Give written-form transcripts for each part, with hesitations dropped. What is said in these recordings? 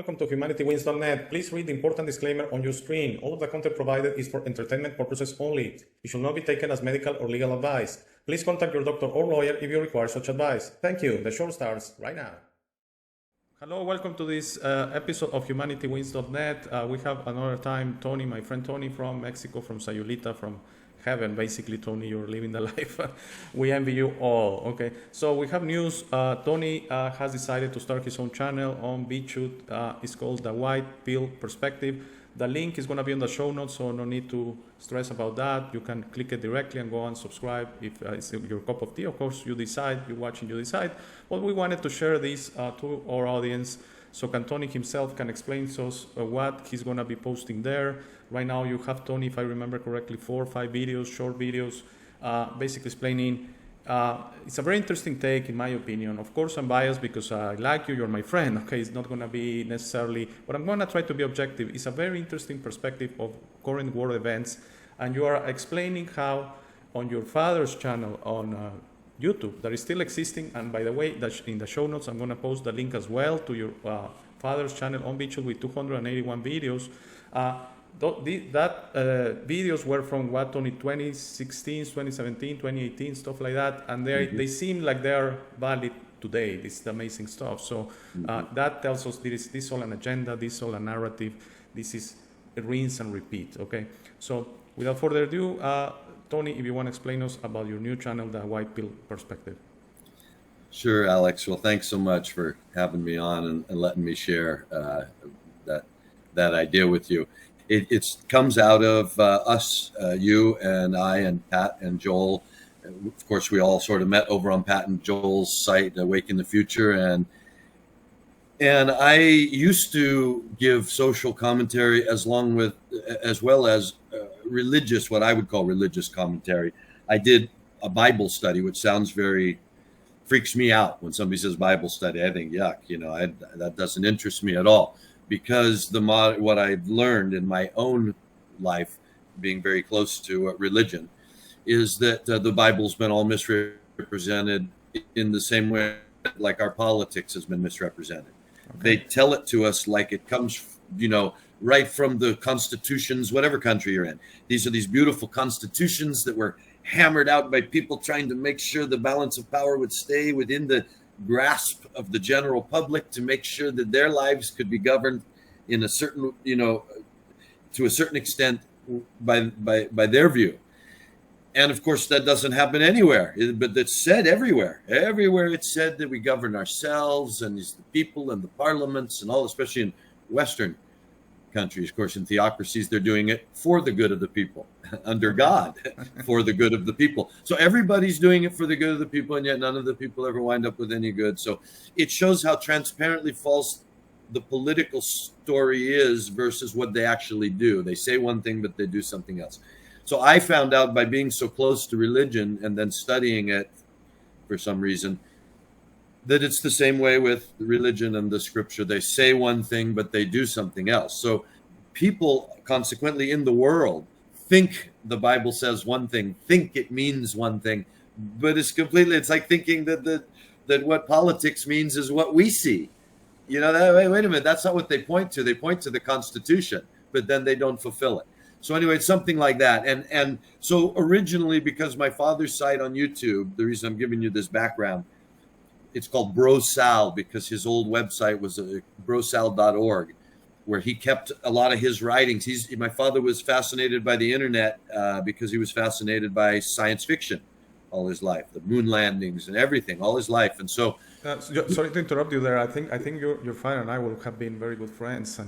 welcome to HumanityWins.net. Please read the important disclaimer on your screen. All of the content provided is for entertainment purposes only. It should not be taken as medical or legal advice. Please contact your doctor or lawyer if you require such advice. Thank you. The show starts right now. Hello, welcome to this episode of HumanityWins.net. We have another time Tony, my friend Tony from Mexico, from Sayulita, from heaven. Basically, Tony, you're living the life. We envy you all. Okay, so we have news. Tony has decided to start his own channel on BitChute. It's called The White Pill Perspective. The link is going to be in the show notes, so no need to stress about that. You can click it directly and go and subscribe if it's your cup of tea. Of course, you decide. You're watching, you decide. But we wanted to share this to our audience so Tony himself can explain to us what he's going to be posting there. Right now, you have, Tony, if I remember correctly, 4 or 5 videos, short videos, basically explaining. It's a very interesting take, in my opinion. Of course, I'm biased because I like you, you're my friend. Okay, it's not going to be necessarily, but I'm going to try to be objective. It's a very interesting perspective of current world events. And you are explaining how on your father's channel on YouTube, that is still existing. And by the way, in the show notes, I'm going to post the link as well to your father's channel on BitChute with 281 videos. Videos were from what, only 2016, 2017, 2018, stuff like that, and they seem like they are valid today. This is amazing stuff. So that tells us this is all an agenda, this is all a narrative, this is a rinse and repeat. Okay, so without further ado, Tony, if you want to explain us about your new channel, The White Pill Perspective. Sure, Alex. Well, thanks so much for having me on and letting me share that idea with you. It comes out of us, you and I and Pat and Joel. Of course, we all sort of met over on Pat and Joel's site, Awaken the Future. And I used to give social commentary as well as religious, what I would call religious commentary. I did a Bible study, which freaks me out when somebody says Bible study. I think, yuck, that doesn't interest me at all. Because what I've learned in my own life, being very close to religion, is that the Bible's been all misrepresented in the same way like our politics has been misrepresented. Okay. They tell it to us like it comes, right from the constitutions, whatever country you're in. These are these beautiful constitutions that were hammered out by people trying to make sure the balance of power would stay within the grasp of the general public, to make sure that their lives could be governed in a certain, to a certain extent by their view. And of course, that doesn't happen anywhere, but it's said everywhere. Everywhere it's said that we govern ourselves, and it's the people and the parliaments and all, especially in Western countries. Of course, in theocracies, they're doing it for the good of the people, under God, for the good of the people. So everybody's doing it for the good of the people, and yet none of the people ever wind up with any good. So it shows how transparently false the political story is versus what they actually do. They say one thing, but they do something else. So I found out by being so close to religion and then studying it for some reason, that it's the same way with religion and the scripture. They say one thing, but they do something else. So people consequently in the world think the Bible says one thing, think it means one thing, but it's like thinking that what politics means is what we see. Wait a minute, that's not what they point to. They point to the Constitution, but then they don't fulfill it. So anyway, it's something like that. And so originally, because my father's site on YouTube, the reason I'm giving you this background, it's called Bro Sal, because his old website was brosal.org, where he kept a lot of his writings. My father was fascinated by the internet because he was fascinated by science fiction all his life, the moon landings and everything, all his life. And so, sorry to interrupt you there. I think your father and I will have been very good friends.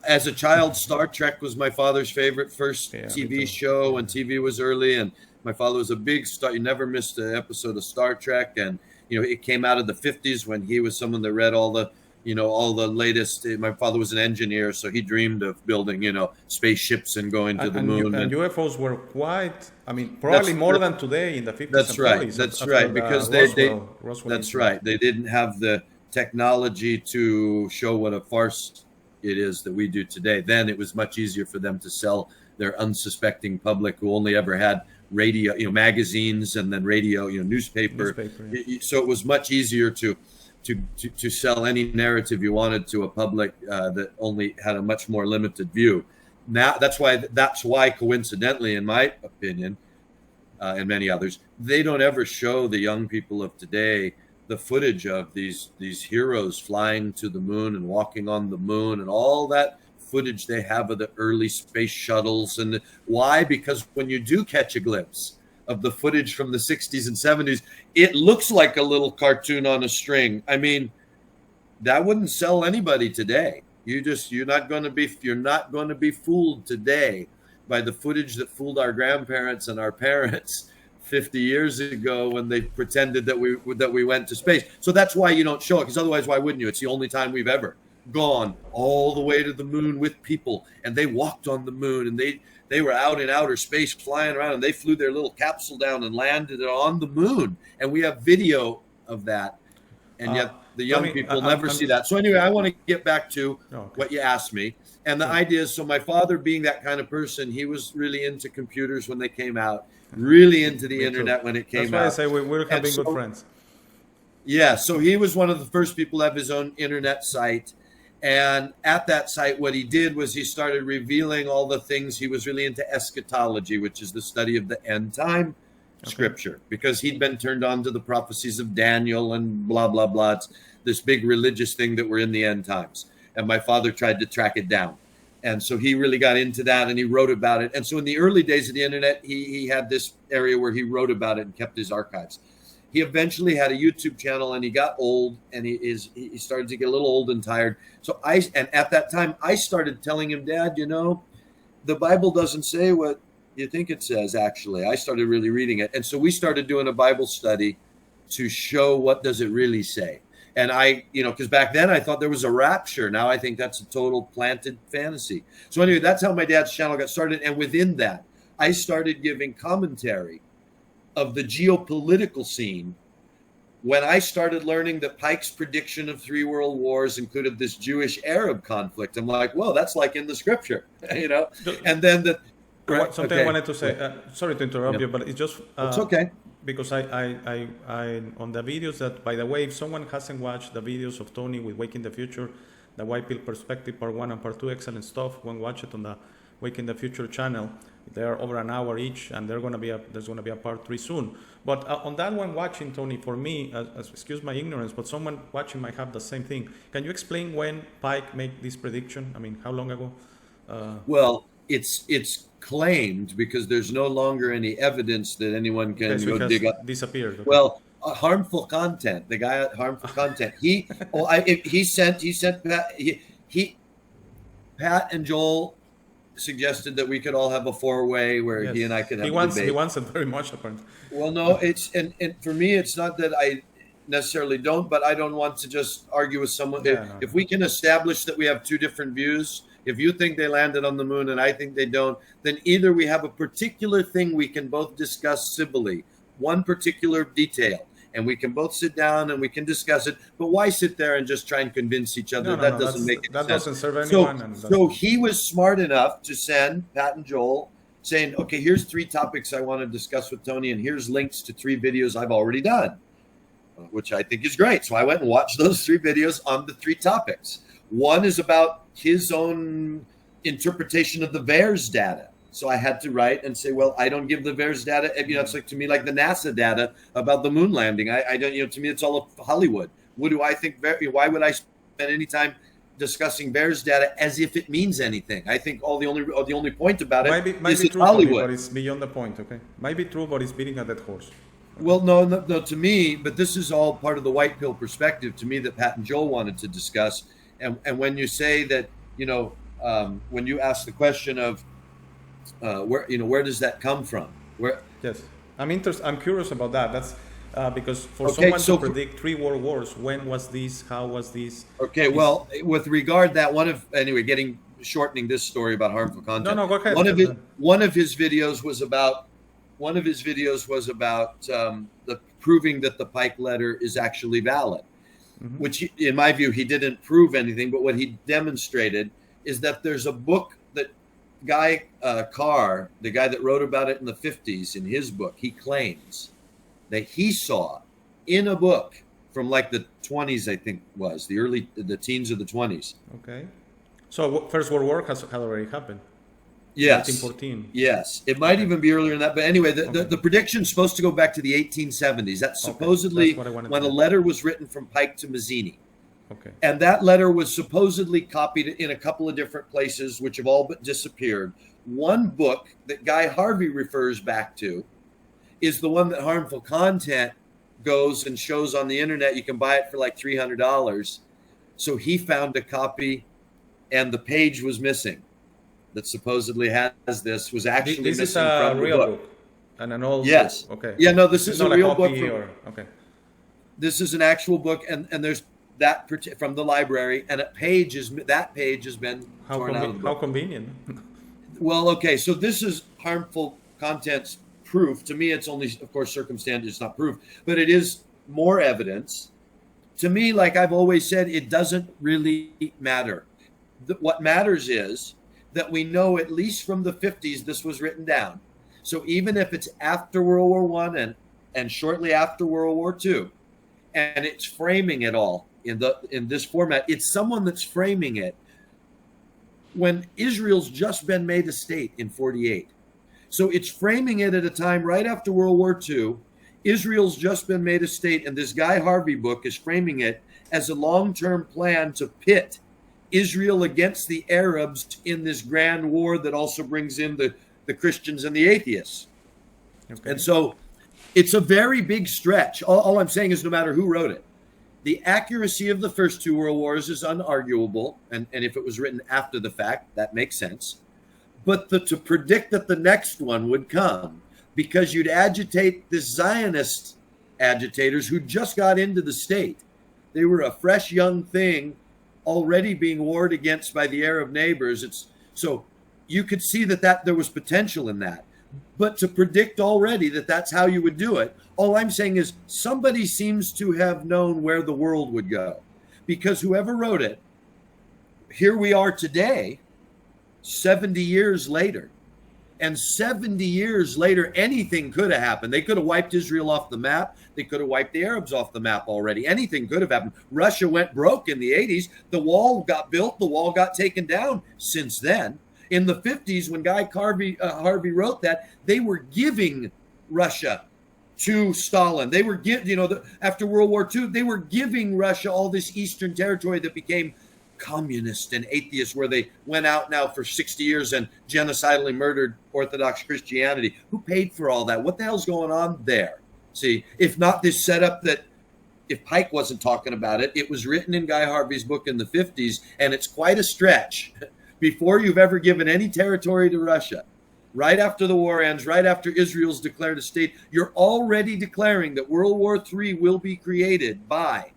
As a child, Star Trek was my father's favorite first TV show when TV was early, and my father was a big star. He never missed an episode of Star Trek. And, it came out of the 50s when he was someone that read all the latest. My father was an engineer, so he dreamed of building, spaceships and going to the moon. And UFOs were probably more than today in the 50s. That's right. That's right. Because they didn't have the technology to show what a farce it is that we do today. Then it was much easier for them to sell their unsuspecting public who only ever had radio, magazines, and then radio, newspaper. So it was much easier to sell any narrative you wanted to a public that only had a much more limited view. Now that's why coincidentally, in my opinion, and many others, they don't ever show the young people of today the footage of these heroes flying to the moon and walking on the moon and all that footage they have of the early space shuttles. And why? Because when you do catch a glimpse of the footage from the 60s and 70s, it looks like a little cartoon on a string. I mean, that wouldn't sell anybody today. You're not going to be fooled today by the footage that fooled our grandparents and our parents 50 years ago when they pretended that we went to space. So that's why you don't show it, because otherwise, why wouldn't you? It's the only time we've ever gone all the way to the moon with people, and they walked on the moon, and they were out in outer space flying around, and they flew their little capsule down and landed on the moon, and we have video of that, and yet the young people never see that. So anyway, I want to get back to what you asked me, and the idea is, so my father being that kind of person, he was really into computers when they came out, really into the internet when it came out. That's why I say we're having good friends. Yeah, so he was one of the first people to have his own internet site. And at that site, what he did was he started revealing all the things. He was really into eschatology, which is the study of the end time scripture, because he'd been turned on to the prophecies of Daniel and blah, blah, blah. It's this big religious thing that we're in the end times. And my father tried to track it down. And so he really got into that, and he wrote about it. And so in the early days of the internet, he had this area where he wrote about it and kept his archives. He eventually had a YouTube channel, and he got old, and he started to get a little old and tired. So at that time, I started telling him, Dad, the Bible doesn't say what you think it says, actually. I started really reading it. And so we started doing a Bible study to show what does it really say. And because back then I thought there was a rapture. Now I think that's a total planted fantasy. So anyway, that's how my dad's channel got started. And within that, I started giving commentary of the geopolitical scene when I started learning that Pike's prediction of 3 world wars included this Jewish-Arab conflict. I'm like, whoa, that's like in the scripture, And then something I wanted to say. Sorry to interrupt you, but it's just it's okay. Because I on the videos that, by the way, if someone hasn't watched the videos of Tony with Wake in the Future, the White Pill Perspective Part 1 and Part 2, excellent stuff. Go and watch it on the Wake in the Future channel. They are over an hour each, and there's going to be a part 3 soon. But on that one, watching, Tony, for me, excuse my ignorance, but someone watching might have the same thing. Can you explain when Pike made this prediction? I mean, how long ago? Well, it's claimed, because there's no longer any evidence that anyone can go dig up. Disappeared. Okay. Well, harmful content. The guy at harmful content. He sent Pat and Joel suggested that we could all have a 4-way where he and I could have a debate. He wants it very much, apparently. Well, no, and for me, it's not that I necessarily don't, but I don't want to just argue with someone. If we can establish that we have 2 different views, if you think they landed on the moon and I think they don't, then either we have a particular thing we can both discuss civilly, one particular detail, and we can both sit down and we can discuss it. But why sit there and just try and convince each other? That doesn't make any sense. That doesn't serve anyone. So he was smart enough to send Pat and Joel saying, okay, here's 3 topics I want to discuss with Tony, and here's links to 3 videos I've already done, which I think is great. So I went and watched those 3 videos on the 3 topics. One is about his own interpretation of the VAERS data. So I had to write and say, well, I don't give the VAERS data. It's like, to me, like the NASA data about the moon landing. I don't, to me, it's all of Hollywood. What do I think? Why would I spend any time discussing VAERS data as if it means anything? I think the only point about it might is be it's true, Hollywood. But it's beyond the point, okay? Might be true, but it's beating a dead horse. Okay. Well, no, to me, but this is all part of the white pill perspective to me that Pat and Joel wanted to discuss. And when you say that, when you ask the question of where does that come from? Yes, I'm curious about that. That's because someone to predict 3 world wars, when was this? How was this? Okay, well, with regard that shortening this story about harmful content. No, go ahead. One of his videos was about the proving that the Pike letter is actually valid. Mm-hmm. Which, in my view, he didn't prove anything, but what he demonstrated is that there's a book that Guy Carr, the guy that wrote about it in the 50s, in his book, he claims that he saw in a book from like the 20s, I think was the teens of the 20s. Okay. So First World War had already happened. Yes. 1914. Yes. It might even be earlier than that. But anyway, the prediction's supposed to go back to the 1870s. That's supposedly That's what I when a letter was written from Pike to Mazzini. Okay. And that letter was supposedly copied in a couple of different places, which have all but disappeared. One book that Guy Harvey refers back to is the one that Harmful Content goes and shows on the internet. You can buy it for like $300. So he found a copy, and the page was missing. That supposedly has this was actually this missing is a from the real book. And an old Yes. book. Okay. Yeah, no, this is Not a real book. copy okay. This is an actual book, and there's that from the library, and that page has been torn out of the book. How convenient. Well, okay, so this is Harmful Content's proof. To me, it's only, of course, circumstantial. It's not proof, but it is more evidence. To me, like I've always said, it doesn't really matter. What matters is that we know at least from the 50s this was written down. So even if it's after World War I and shortly after World War II, and it's framing it all in this format, it's someone that's framing it when Israel's just been made a state in 48. So it's framing it at a time right after World War II. Israel's just been made a state, and this Guy Harvey book is framing it as a long-term plan to pit Israel against the Arabs in this grand war that also brings in the Christians and the atheists. Okay. And so it's a very big stretch. All I'm saying is no matter who wrote it, the accuracy of the first two world wars is unarguable. And if it was written after the fact, that makes sense. But to predict that the next one would come because you'd agitate the Zionist agitators who just got into the state. They were a fresh young thing already being warred against by the Arab neighbors. So you could see that there was potential in that. But to predict already that that's how you would do it, all I'm saying is somebody seems to have known where the world would go. Because whoever wrote it, here we are today, 70 years later. And 70 years later, anything could have happened. They could have wiped Israel off the map. They could have wiped the Arabs off the map already. Anything could have happened. Russia went broke in the 80s. The wall got built. The wall got taken down since then. In the 50s, when Guy Harvey wrote that, they were giving Russia to Stalin. They were after World War II, they were giving Russia all this eastern territory that became communist and atheist, where they went out now for 60 years and genocidally murdered Orthodox Christianity. Who paid for all that? What the hell's going on there? See, if not this setup that if Pike wasn't talking about it, it was written in Guy Harvey's book in the 50s, and it's quite a stretch before you've ever given any territory to Russia. Right after the war ends, right after Israel's declared a state, you're already declaring that World War III will be created by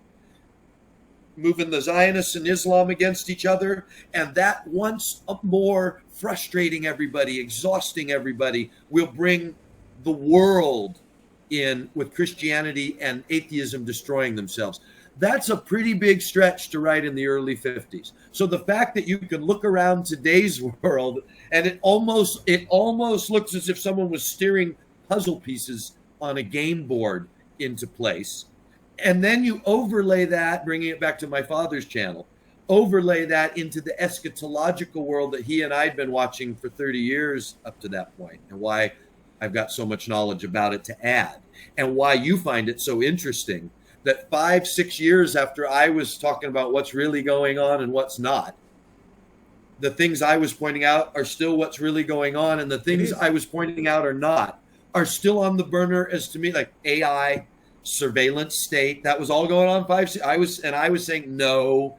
moving the Zionists and Islam against each other, and that once more frustrating everybody, exhausting everybody, will bring the world in with Christianity and atheism destroying themselves. That's a pretty big stretch to write in the early 50s. So the fact that you can look around today's world and it almost looks as if someone was steering puzzle pieces on a game board into place. And then you overlay that, bringing it back to my father's channel, overlay that into the eschatological world that he and I had been watching for 30 years up to that point, and why I've got so much knowledge about it to add, and why you find it so interesting that 5-6 years after I was talking about what's really going on and what's not, the things I was pointing out are still what's really going on, and the things I was pointing out are still on the burner as to me, like AI, surveillance state. That was all going on 5. I was saying no,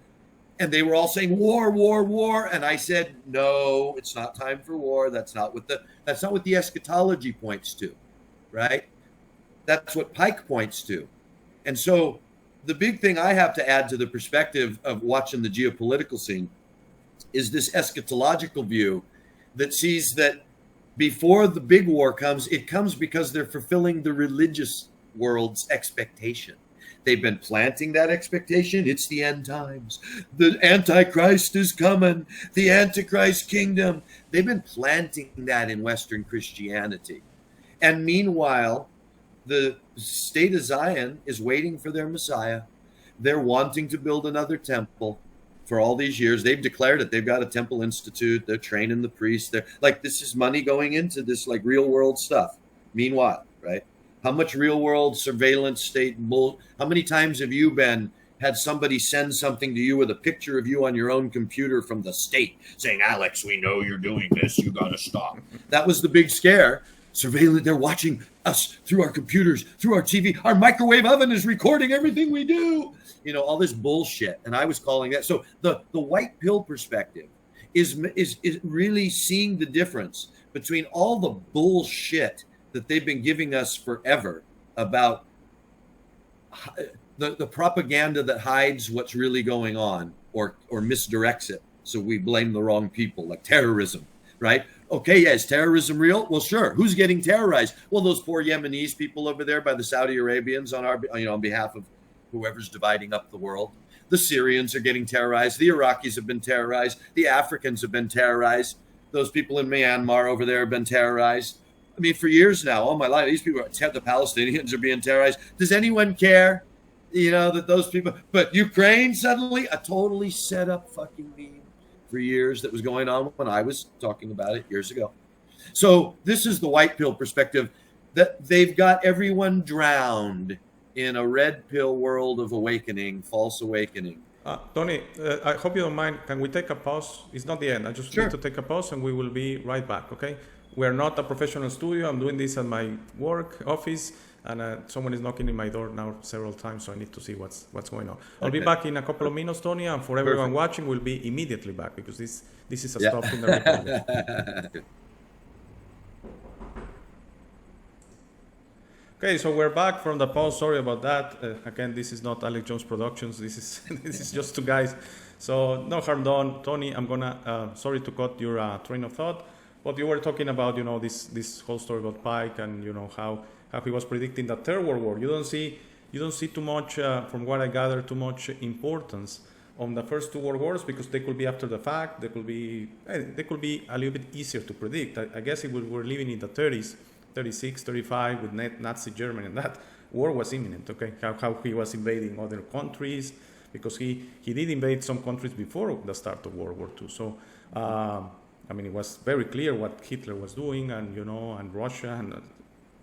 and they were all saying war, and I said no, it's not time for war. That's not what the eschatology points to, right? That's what Pike points to. And so the big thing I have to add to the perspective of watching the geopolitical scene is this eschatological view that sees that before the big war comes, it comes because they're fulfilling the religious world's expectation. They've been planting that expectation. It's the end times. The Antichrist is coming. The Antichrist kingdom. They've been planting that in Western Christianity. And meanwhile, the state of Zion is waiting for their Messiah. They're wanting to build another temple for all these years. They've declared it. They've got a temple institute. They're training the priests. They're like, this is money going into this like real world stuff. Meanwhile, right? How much real world surveillance state bull? How many times have you had somebody send something to you with a picture of you on your own computer from the state saying, Alex, we know you're doing this. You got to stop. That was the big scare. Surveillance. They're watching us through our computers, through our TV. Our microwave oven is recording everything we do. You know, all this bullshit. And I was calling that. So the white pill perspective is really seeing the difference between all the bullshit that they've been giving us forever about the propaganda that hides what's really going on or misdirects it. So we blame the wrong people, like terrorism, right? Okay, yeah, is terrorism real? Well, sure. Who's getting terrorized? Well, those poor Yemenis people over there by the Saudi Arabians on behalf of whoever's dividing up the world. The Syrians are getting terrorized. The Iraqis have been terrorized. The Africans have been terrorized. Those people in Myanmar over there have been terrorized. I mean, for years now, all my life, these people the Palestinians are being terrorized. Does anyone care? You know, that those people, but Ukraine suddenly a totally set up fucking meme for years that was going on when I was talking about it years ago. So this is the white pill perspective, that they've got everyone drowned in a red pill world of awakening, false awakening. Tony, I hope you don't mind. Can we take a pause? It's not the end. I just Sure. need to take a pause and we will be right back, okay? We're not a professional studio. I'm doing this at my work office, and someone is knocking in my door now several times, so I need to see what's going on. I'll be back in a couple of minutes, Tony, and for everyone watching, we'll be immediately back because this is a stop in the recording. Okay, so we're back from the pause. Sorry about that. Again, this is not Alex Jones Productions. This is just two guys. So no harm done. Tony, I'm gonna sorry to cut your train of thought, but you were talking about this whole story about Pike and how he was predicting the Third World War. You don't see too much, from what I gather, too much importance on the first two world wars because they could be after the fact. They could be a little bit easier to predict. I guess if we were living in the 30s. 36, 35 with Nazi Germany, and that war was imminent, okay? How he was invading other countries, because he did invade some countries before the start of World War II. So, I mean, it was very clear what Hitler was doing, and and Russia, and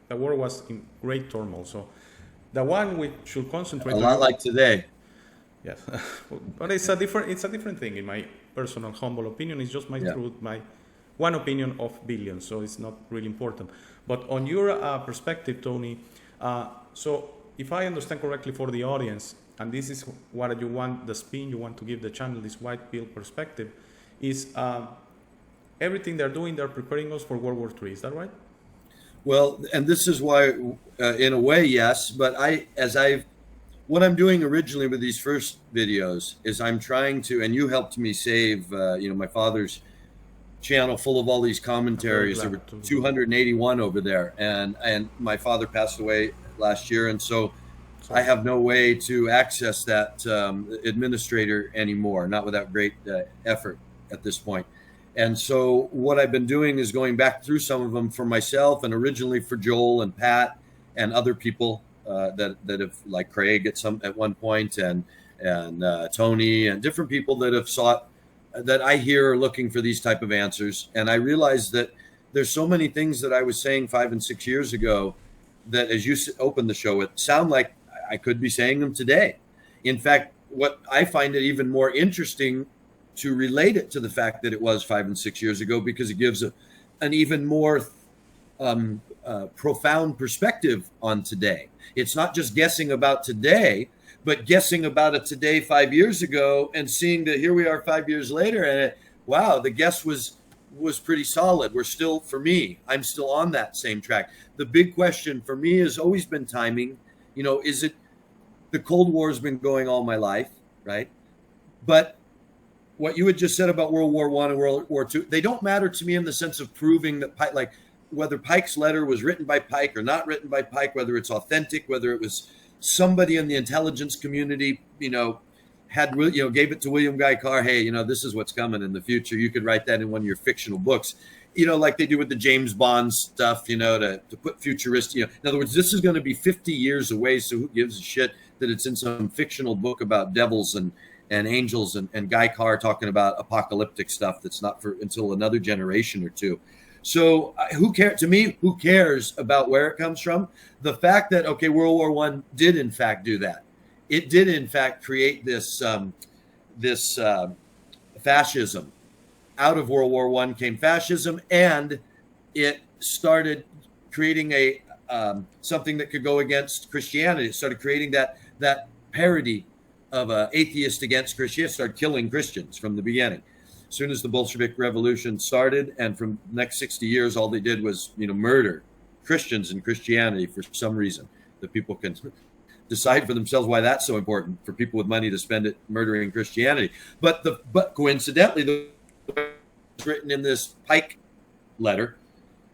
the war was in great turmoil. So, the one we should concentrate a lot like today. Yes, but it's a different thing. In my personal humble opinion, it's just my truth, my one opinion of billions. So it's not really important. But on your perspective, Tony, so if I understand correctly for the audience, and this is what you want, the spin you want to give the channel, this white pill perspective, is everything they're doing, they're preparing us for World War III. Is that right? Well, and this is why, in a way, yes. But what I'm doing originally with these first videos is I'm trying to, and you helped me save, my father's channel full of all these commentaries. There were 281 over there, and my father passed away last year, and so I have no way to access that administrator anymore, not without great effort at this point. And so what I've been doing is going back through some of them for myself, and originally for Joel and Pat and other people that have, like Craig at one point, and Tony and different people that have sought, that I hear are looking for these type of answers. And I realized that there's so many things that I was saying 5 and 6 years ago that, as you opened the show with, sound like I could be saying them today. In fact, what I find it even more interesting to relate it to the fact that it was 5 and 6 years ago, because it gives an even more profound perspective on today. It's not just guessing about today, but guessing about it today 5 years ago, and seeing that here we are 5 years later, and wow, the guess was pretty solid. We're still, for me, I'm still on that same track. The big question for me has always been timing. Is it, the Cold War has been going all my life, right? But what you had just said about World War I and World War II, they don't matter to me in the sense of proving that Pike, like whether Pike's letter was written by Pike or not written by Pike, whether it's authentic, whether it was somebody in the intelligence community, gave it to William Guy Carr. Hey, this is what's coming in the future. You could write that in one of your fictional books. like they do with the James Bond stuff, to put futuristic, in other words, this is going to be 50 years away. So who gives a shit that it's in some fictional book about devils and angels and Guy Carr talking about apocalyptic stuff that's not for until another generation or two. So who cares? To me, who cares about where it comes from? The fact that, okay, World War I did in fact do that. It did in fact create this fascism. Out of World War I came fascism, and it started creating a something that could go against Christianity. It started creating that parody of atheist against Christianity. Started killing Christians from the beginning. As soon as the Bolshevik Revolution started, and from the next 60 years, all they did was murder Christians and Christianity for some reason. That people can decide for themselves why that's so important for people with money to spend it murdering Christianity. But coincidentally, the written in this Pike letter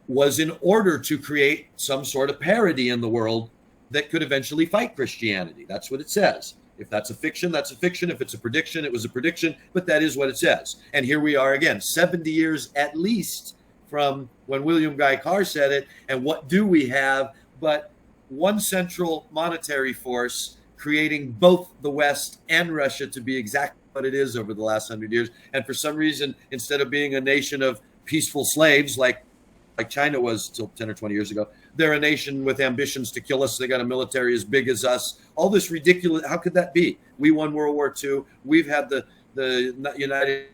was in order to create some sort of parody in the world that could eventually fight Christianity. That's what it says. If that's a fiction, that's a fiction. If it's a prediction, it was a prediction, but that is what it says. And here we are again, 70 years at least from when William Guy Carr said it. And what do we have but one central monetary force creating both the West and Russia to be exactly what it is over the last 100 years. And for some reason, instead of being a nation of peaceful slaves like China was till 10 or 20 years ago, they're a nation with ambitions to kill us. They got a military as big as us. All this ridiculous. How could that be? We won World War II. We've had the United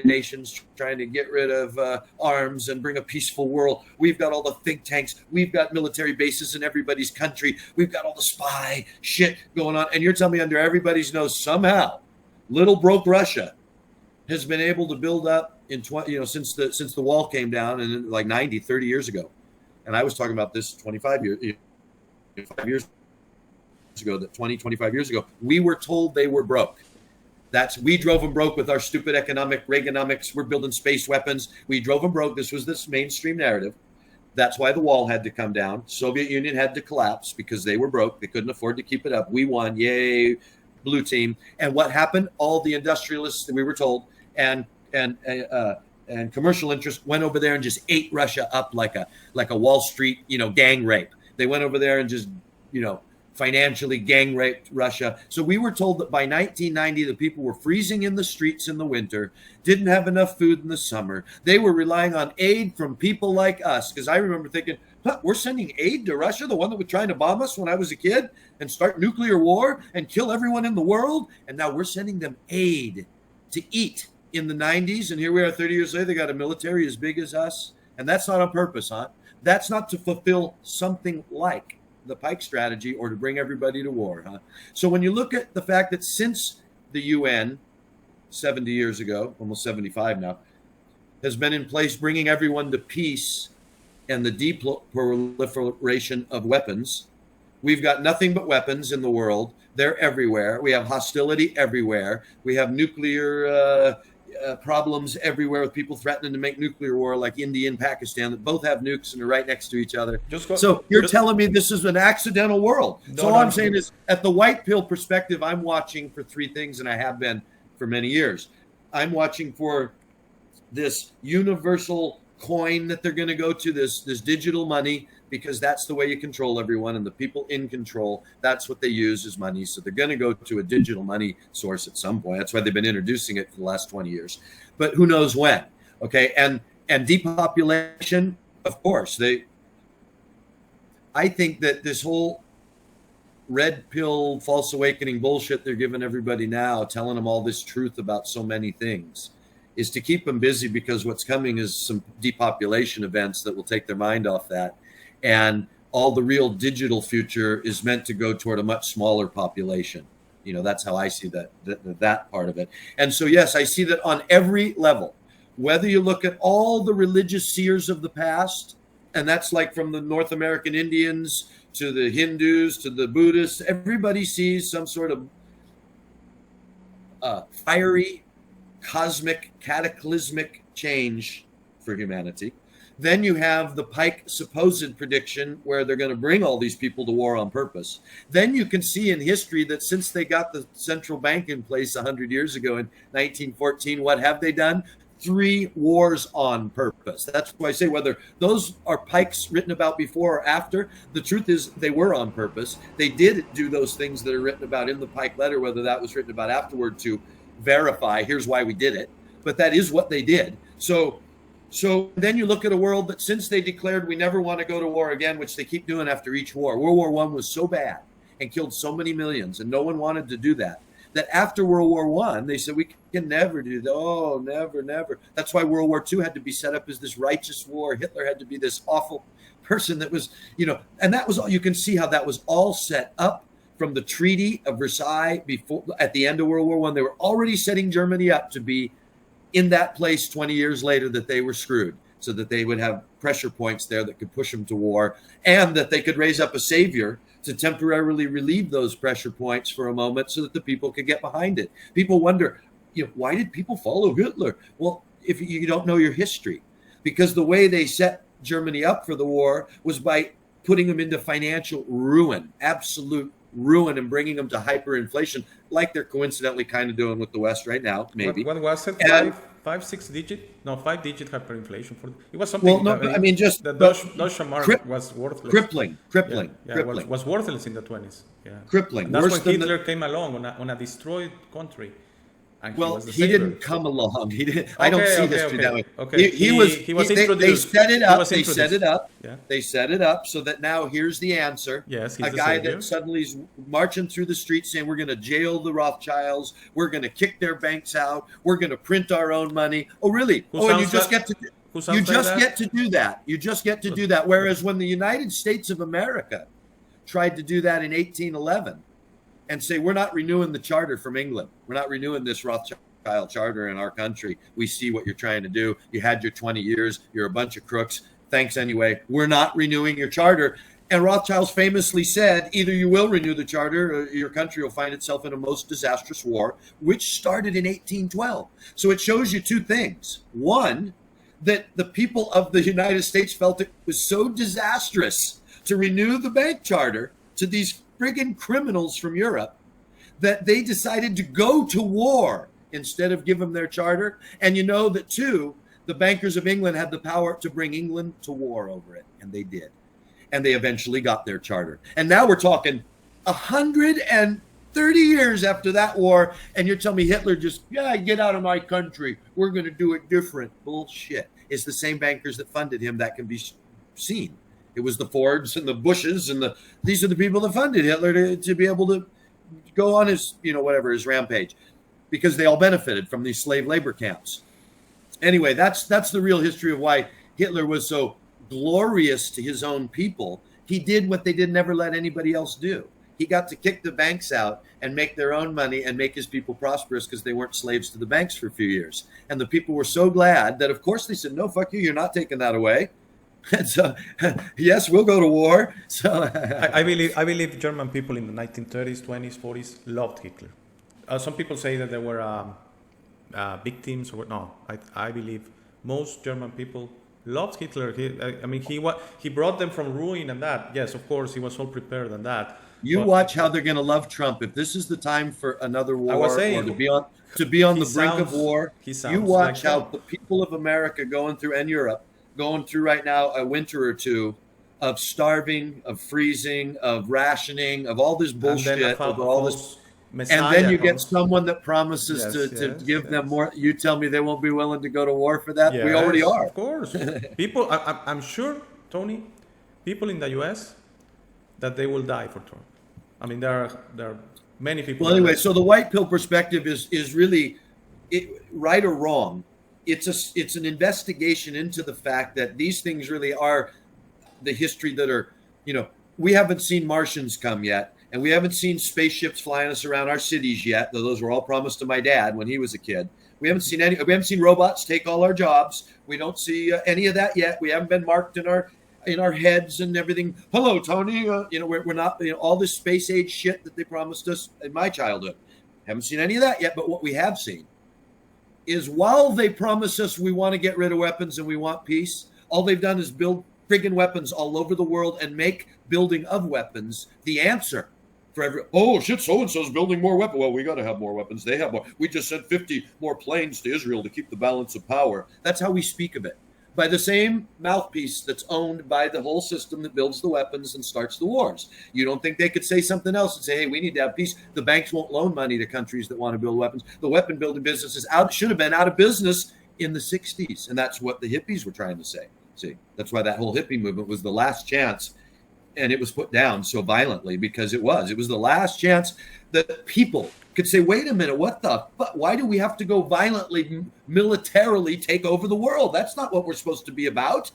Nations trying to get rid of arms and bring a peaceful world. We've got all the think tanks. We've got military bases in everybody's country. We've got all the spy shit going on. And you're telling me under everybody's nose somehow little broke Russia has been able to build up in since the wall came down in like 30 years ago. And I was talking about this 25 years ago, 25 years ago, we were told they were broke. We drove them broke with our stupid Reaganomics. We're building space weapons. We drove them broke. This was this mainstream narrative. That's why the wall had to come down. Soviet Union had to collapse because they were broke. They couldn't afford to keep it up. We won. Yay, blue team. And what happened? All the industrialists that we were told and commercial interest went over there and just ate Russia up like a Wall Street, gang rape. They went over there and just, financially gang raped Russia. So we were told that by 1990, the people were freezing in the streets in the winter, didn't have enough food in the summer. They were relying on aid from people like us. Because I remember thinking, we're sending aid to Russia, the one that was trying to bomb us when I was a kid and start nuclear war and kill everyone in the world. And now we're sending them aid to eat in the 90s. And here we are 30 years later, they got a military as big as us. And that's not on purpose, huh? That's not to fulfill something like the Pike strategy or to bring everybody to war, huh? So when you look at the fact that since the UN 70 years ago, almost 75 now, has been in place bringing everyone to peace and the deproliferation of weapons, we've got nothing but weapons in the world. They're everywhere. We have hostility everywhere. We have nuclear problems everywhere with people threatening to make nuclear war, like India and Pakistan, that both have nukes and are right next to each other. So you're telling me this is an accidental world. So all I'm saying is, at the white pill perspective, I'm watching for three things, and I have been for many years. I'm watching for this universal coin that they're going to go to, this digital money, because that's the way you control everyone, and the people in control, that's what they use as money. So they're going to go to a digital money source at some point. That's why they've been introducing it for the last 20 years. But who knows when? Okay, and depopulation, of course. I think that this whole red pill false awakening bullshit they're giving everybody now, telling them all this truth about so many things, is to keep them busy, because what's coming is some depopulation events that will take their mind off that. And all the real digital future is meant to go toward a much smaller population. That's how I see that part of it. And so, yes, I see that on every level, whether you look at all the religious seers of the past, and that's like from the North American Indians to the Hindus to the Buddhists, everybody sees some sort of fiery, cosmic, cataclysmic change for humanity. Then you have the Pike supposed prediction where they're going to bring all these people to war on purpose. Then you can see in history that since they got the central bank in place 100 years ago in 1914, what have they done? 3 wars on purpose. That's why I say whether those are pikes written about before or after, the truth is they were on purpose. They did do those things that are written about in the Pike letter, whether that was written about afterward to verify, here's why we did it. But that is what they did. So then you look at a world that since they declared we never want to go to war again, which they keep doing after each war, World War I was so bad and killed so many millions, and no one wanted to do that, that after World War I, they said, we can never do that. Oh, never, never. That's why World War II had to be set up as this righteous war. Hitler had to be this awful person that was, and that was all. You can see how that was all set up from the Treaty of Versailles before, at the end of World War I. They were already setting Germany up to be in that place 20 years later that they were screwed, so that they would have pressure points there that could push them to war, and that they could raise up a savior to temporarily relieve those pressure points for a moment so that the people could get behind it. People wonder, why did people follow Hitler? Well, if you don't know your history, because the way they set Germany up for the war was by putting them into financial ruin, absolute ruin, and bringing them to hyperinflation, like they're coincidentally kind of doing with the West right now, maybe. What was it? And, 5-6 digit? No, 5-digit hyperinflation. It was something. Well, no, I mean, just the Deutsche Mark was worthless. Crippling. It was worthless in the 20s. Yeah, crippling. And that's when Hitler came along on a destroyed country. Well, he didn't come along. He didn't. I don't see history that way. Okay. He was introduced. They set it up. They set it up. Yeah. They set it up so that now here's the answer. Yes, he's a guy that suddenly is marching through the streets saying, we're going to jail the Rothschilds. We're going to kick their banks out. We're going to print our own money. Oh, really? And you just get to do that. You just get to do that. Whereas when the United States of America tried to do that in 1811, and say, we're not renewing the charter from England. We're not renewing this Rothschild charter in our country. We see what you're trying to do. You had your 20 years. You're a bunch of crooks. Thanks anyway. We're not renewing your charter. And Rothschilds famously said, either you will renew the charter or your country will find itself in a most disastrous war, which started in 1812. So it shows you two things. One, that the people of the United States felt it was so disastrous to renew the bank charter to these friggin' criminals from Europe that they decided to go to war instead of give them their charter. And that too, the bankers of England had the power to bring England to war over it. And they did. And they eventually got their charter. And now we're talking 130 years after that war. And you're telling me Hitler just, get out of my country. We're going to do it different. Bullshit. It's the same bankers that funded him that can be seen. It was the Fords and the Bushes and these are the people that funded Hitler to be able to go on his, his rampage, because they all benefited from these slave labor camps. Anyway, that's the real history of why Hitler was so glorious to his own people. He did what they did never let anybody else do. He got to kick the banks out and make their own money and make his people prosperous because they weren't slaves to the banks for a few years. And the people were so glad that, of course, they said, no, fuck you. You're not taking that away. And so, yes, we'll go to war. So I believe German people in the 1930s, 20s, 40s loved Hitler. Some people say that there were victims. I believe most German people loved Hitler. He brought them from ruin and that. Yes, of course, he was all prepared and that. Watch how they're going to love Trump. If this is the time for another war or to be on the brink of war, you watch how the people of America and Europe going through right now a winter or two of starving, of freezing, of rationing, of all this bullshit, of all this. And then you get someone that promises to give them more. You tell me they won't be willing to go to war for that? Yes, we already are. Of course. People, I'm sure, Tony, people in the U.S., that they will die for Trump. There are many people. Well, anyway, so the white pill perspective is really right or wrong. It's an investigation into the fact that these things really are the history that are, we haven't seen Martians come yet, and we haven't seen spaceships flying us around our cities yet, though those were all promised to my dad when he was a kid. We haven't seen robots take all our jobs. We don't see any of that yet. We haven't been marked in our heads and everything. Hello, Tony. We're not, all this space age shit that they promised us in my childhood. Haven't seen any of that yet, but what we have seen is while they promise us we want to get rid of weapons and we want peace, all they've done is build friggin' weapons all over the world and make building of weapons the answer for every, oh shit, so and so's building more weapons. Well, we got to have more weapons. They have more. We just sent 50 more planes to Israel to keep the balance of power. That's how we speak of it. By the same mouthpiece that's owned by the whole system that builds the weapons and starts the wars. You don't think they could say something else and say, hey, we need to have peace? The banks won't loan money to countries that want to build weapons. The weapon building business is out, should have been out of business in the 60s. And that's what the hippies were trying to say. See, that's why that whole hippie movement was the last chance. And it was put down so violently because it was the last chance that people could say, wait a minute, what the fuck? Why do we have to go violently, militarily take over the world? That's not what we're supposed to be about,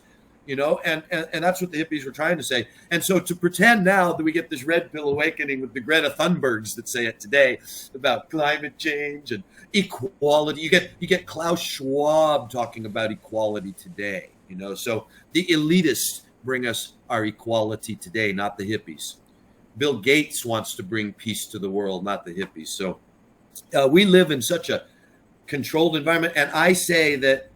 you know? And that's what the hippies were trying to say. And so to pretend now that we get this red pill awakening with the Greta Thunbergs that say it today about climate change and equality, you get Klaus Schwab talking about equality today, you know? So the elitists bring us our equality today, not the hippies. Bill Gates wants to bring peace to the world, not the hippies. So we live in such a controlled environment. And I say that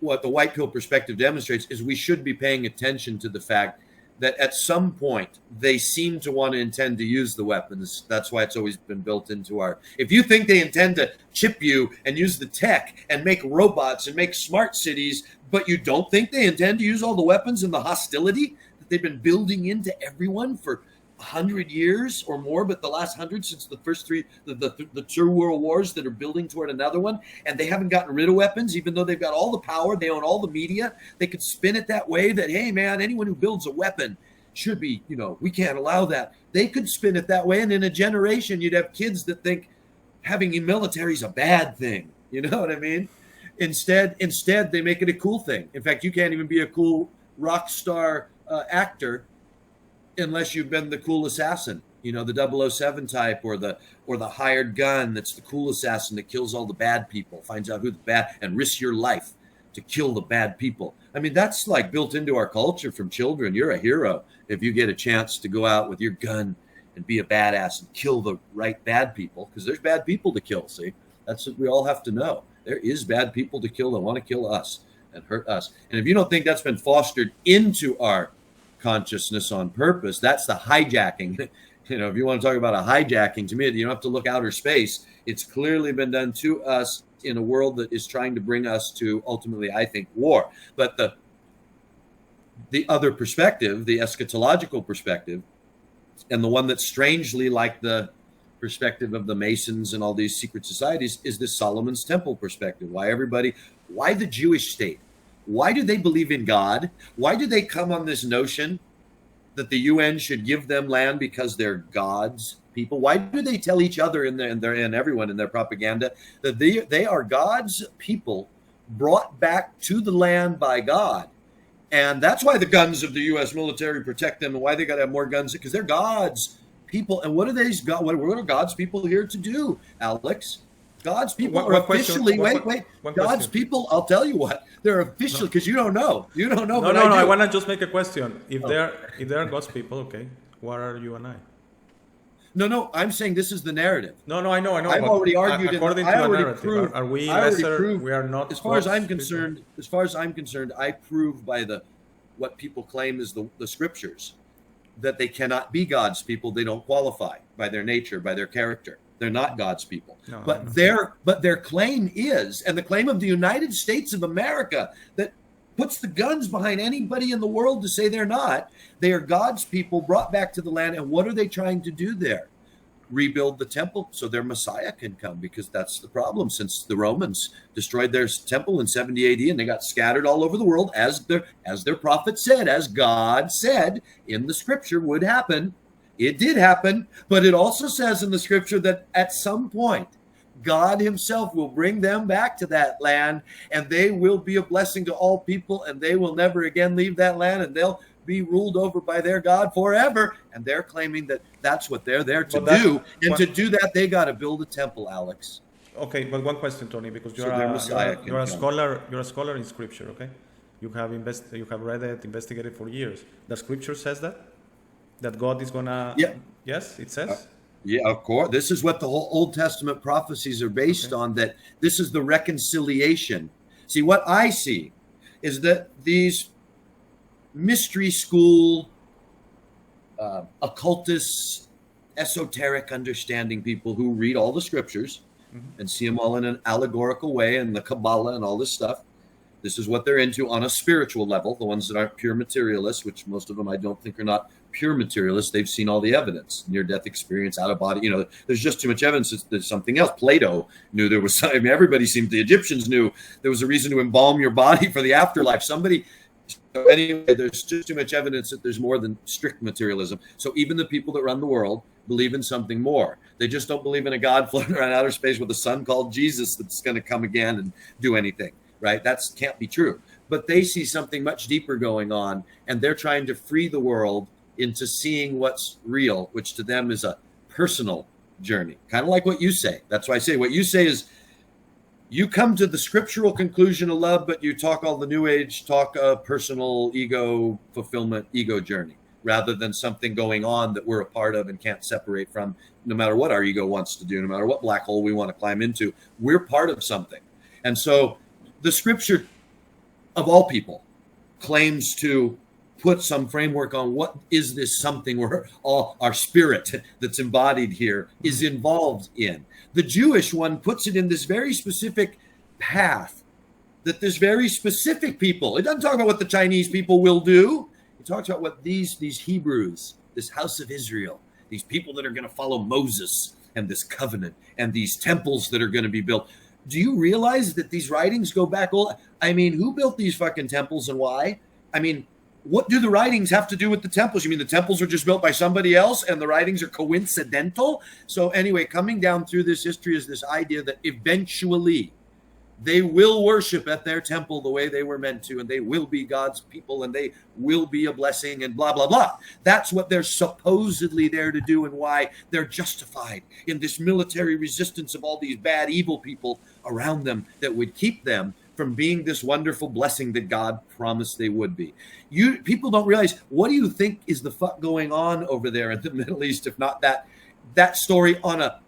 what the white pill perspective demonstrates is we should be paying attention to the fact that at some point they seem to want to intend to use the weapons. That's why it's always been built into our, if you think they intend to chip you and use the tech and make robots and make smart cities, but you don't think they intend to use all the weapons and the hostility that they've been building into everyone for 100 years or more, but the last 100 since the first three, the two world wars that are building toward another one, and they haven't gotten rid of weapons, even though they've got all the power, they own all the media. They could spin it that way that, hey man, anyone who builds a weapon should be, you know, we can't allow that. They could spin it that way, and in a generation you'd have kids that think having a military is a bad thing. You know what I mean? Instead they make it a cool thing. In fact, you can't even be a cool rock star actor unless you've been the cool assassin, you know, the 007 type or the hired gun that's the cool assassin that kills all the bad people, finds out who the bad and risks your life to kill the bad people. I mean, that's like built into our culture from children. You're a hero if you get a chance to go out with your gun and be a badass and kill the right bad people, because there's bad people to kill. See, that's what we all have to know. There is bad people to kill that want to kill us and hurt us. And if you don't think that's been fostered into our consciousness on purpose, that's the hijacking. You know, if you want to talk about a hijacking, to me, you don't have to look outer space. It's clearly been done to us in a world that is trying to bring us to ultimately, I think, war. But the other perspective, the eschatological perspective, and the one that's strangely like the perspective of the Masons and all these secret societies, is this Solomon's Temple perspective. Why the Jewish state? Why do they believe in God? Why do they come on this notion that the UN should give them land because they're God's people? Why do they tell each other and everyone in their propaganda that they are God's people brought back to the land by God? And that's why the guns of the U.S. military protect them, and why they got to have more guns, because they're God's people. And what are God's people here to do, Alex? God's people are officially, God's people, I'll tell you what, they're officially, because you don't know. You don't know. No, I want to just make a question. If they're God's people, okay, what are you and I? No, I'm saying this is the narrative. No, I know. I've already argued. According to the narrative, are we lesser? We are not. As far as I'm concerned, I prove by what people claim is the scriptures that they cannot be God's people. They don't qualify by their nature, by their character. They're not God's people. No, but their claim is, and the claim of the United States of America that puts the guns behind anybody in the world to say they're not, they are God's people brought back to the land. And what are they trying to do there? Rebuild the temple so their Messiah can come, because that's the problem. Since the Romans destroyed their temple in 70 AD and they got scattered all over the world, as their prophet said, as God said in the scripture would happen. It did happen, but it also says in the scripture that at some point, God himself will bring them back to that land, and they will be a blessing to all people, and they will never again leave that land, and they'll be ruled over by their God forever. And they're claiming that that's what they're there to do. And to do that, they got to build a temple, Alex. Okay, but one question, Tony, because you're a scholar in scripture, okay? You have read it, investigated for years. The scripture says that God is gonna. Yeah. Yes, it says. Yeah, of course. This is what the whole Old Testament prophecies are based on, that this is the reconciliation. See, what I see is that these mystery school occultists esoteric understanding people who read all the scriptures and see them all in an allegorical way and the Kabbalah and all this stuff. This is what they're into on a spiritual level. The ones that aren't pure materialists, which most of them I don't think are not pure materialists, they've seen all the evidence, near-death experience, out-of-body. You know, there's just too much evidence. There's something else. Plato knew there was. I mean, everybody seemed. The Egyptians knew there was a reason to embalm your body for the afterlife. Somebody. So anyway, there's just too much evidence that there's more than strict materialism. So even the people that run the world believe in something more. They just don't believe in a God floating around outer space with a son called Jesus that's going to come again and do anything. Right? That can't be true. But they see something much deeper going on, and they're trying to free the world into seeing what's real, which to them is a personal journey. Kind of like what you say. That's why I say what you say is you come to the scriptural conclusion of love, but you talk all the new age talk of personal ego fulfillment, ego journey, rather than something going on that we're a part of and can't separate from, no matter what our ego wants to do, no matter what black hole we want to climb into. We're part of something. And so the scripture of all people claims to put some framework on what is this something where all our spirit that's embodied here is involved in. The Jewish one puts it in this very specific path that there's very specific people. It doesn't talk about what the Chinese people will do. It talks about what these Hebrews, this house of Israel, these people that are going to follow Moses and this covenant and these temples that are going to be built. Do you realize that these writings go back? I mean, who built these fucking temples and why? I mean, what do the writings have to do with the temples? You mean the temples were just built by somebody else and the writings are coincidental? So anyway, coming down through this history is this idea that eventually they will worship at their temple the way they were meant to, and they will be God's people, and they will be a blessing, and blah, blah, blah. That's what they're supposedly there to do, and why they're justified in this military resistance of all these bad, evil people around them that would keep them from being this wonderful blessing that God promised they would be. People don't realize, what do you think is the fuck going on over there in the Middle East, if not that story on a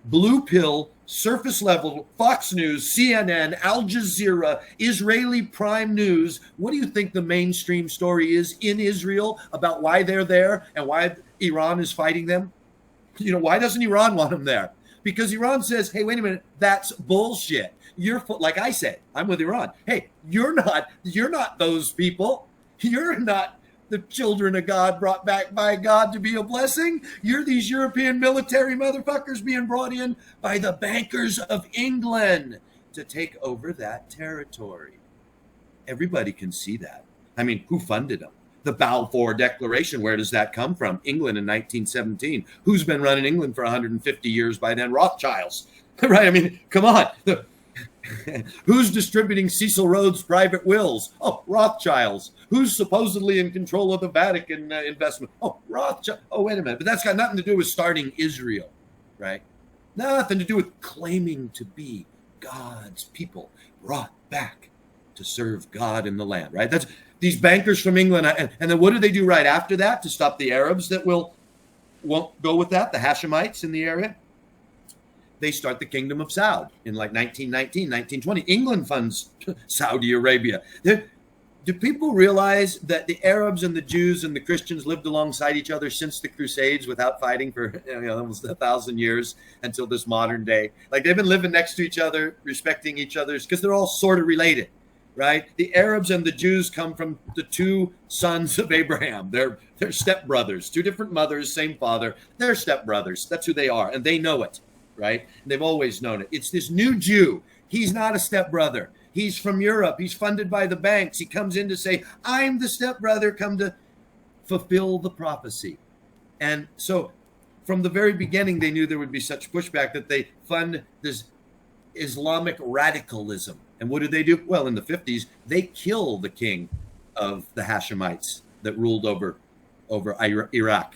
blue pill, surface level, Fox News, CNN, Al Jazeera, Israeli Prime News? What do you think the mainstream story is in Israel about why they're there and why Iran is fighting them? You know, why doesn't Iran want them there? Because Iran says, hey, wait a minute, that's bullshit. You're, like I said, I'm with Iran. Hey, you're not those people. You're not the children of God brought back by God to be a blessing. You're these European military motherfuckers being brought in by the bankers of England to take over that territory. Everybody can see that. I mean, who funded them? The Balfour Declaration, where does that come from? England in 1917. Who's been running England for 150 years by then? Rothschilds, right? I mean, come on. Who's distributing Cecil Rhodes' private wills? Oh, Rothschilds. Who's supposedly in control of the Vatican investment? Oh, Rothschild. Oh, wait a minute. But that's got nothing to do with starting Israel, right? Nothing to do with claiming to be God's people brought back to serve God in the land, right? That's these bankers from England. And then what do they do right after that to stop the Arabs that won't go with that, the Hashemites in the area? They start the Kingdom of Saud in like 1919, 1920. England funds Saudi Arabia. Do people realize that the Arabs and the Jews and the Christians lived alongside each other since the Crusades without fighting for almost 1,000 years until this modern day? Like they've been living next to each other, respecting each other's, because they're all sort of related, right? The Arabs and the Jews come from the two sons of Abraham. They're stepbrothers, two different mothers, same father. They're stepbrothers. That's who they are, and they know it. Right? They've always known it. It's this new Jew. He's not a stepbrother. He's from Europe. He's funded by the banks. He comes in to say, I'm the stepbrother, come to fulfill the prophecy. And so from the very beginning, they knew there would be such pushback that they fund this Islamic radicalism. And what do? Well, in the 50s, they kill the king of the Hashemites that ruled over Iraq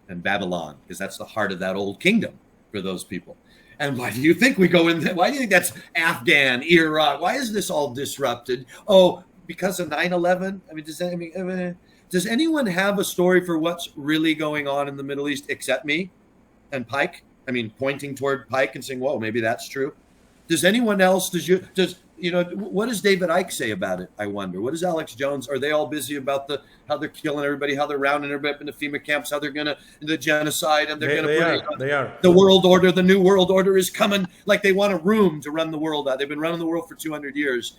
and Babylon, because that's the heart of that old kingdom for those people. And why do you think we go in there? Why do you think that's Afghan, Iraq? Why is this all disrupted? Oh, because of 9/11? I mean, does anyone have a story for what's really going on in the Middle East except me and Pike? I mean, pointing toward Pike and saying, whoa, maybe that's true. Does anyone else, what does David Icke say about it? I wonder. What does Alex Jones? Are they all busy about how they're killing everybody, how they're rounding everybody up into FEMA camps, how they're gonna the genocide, and they're They are. The world order, the new world order is coming. Like they want a room to run the world out. They've been running the world for 200 years.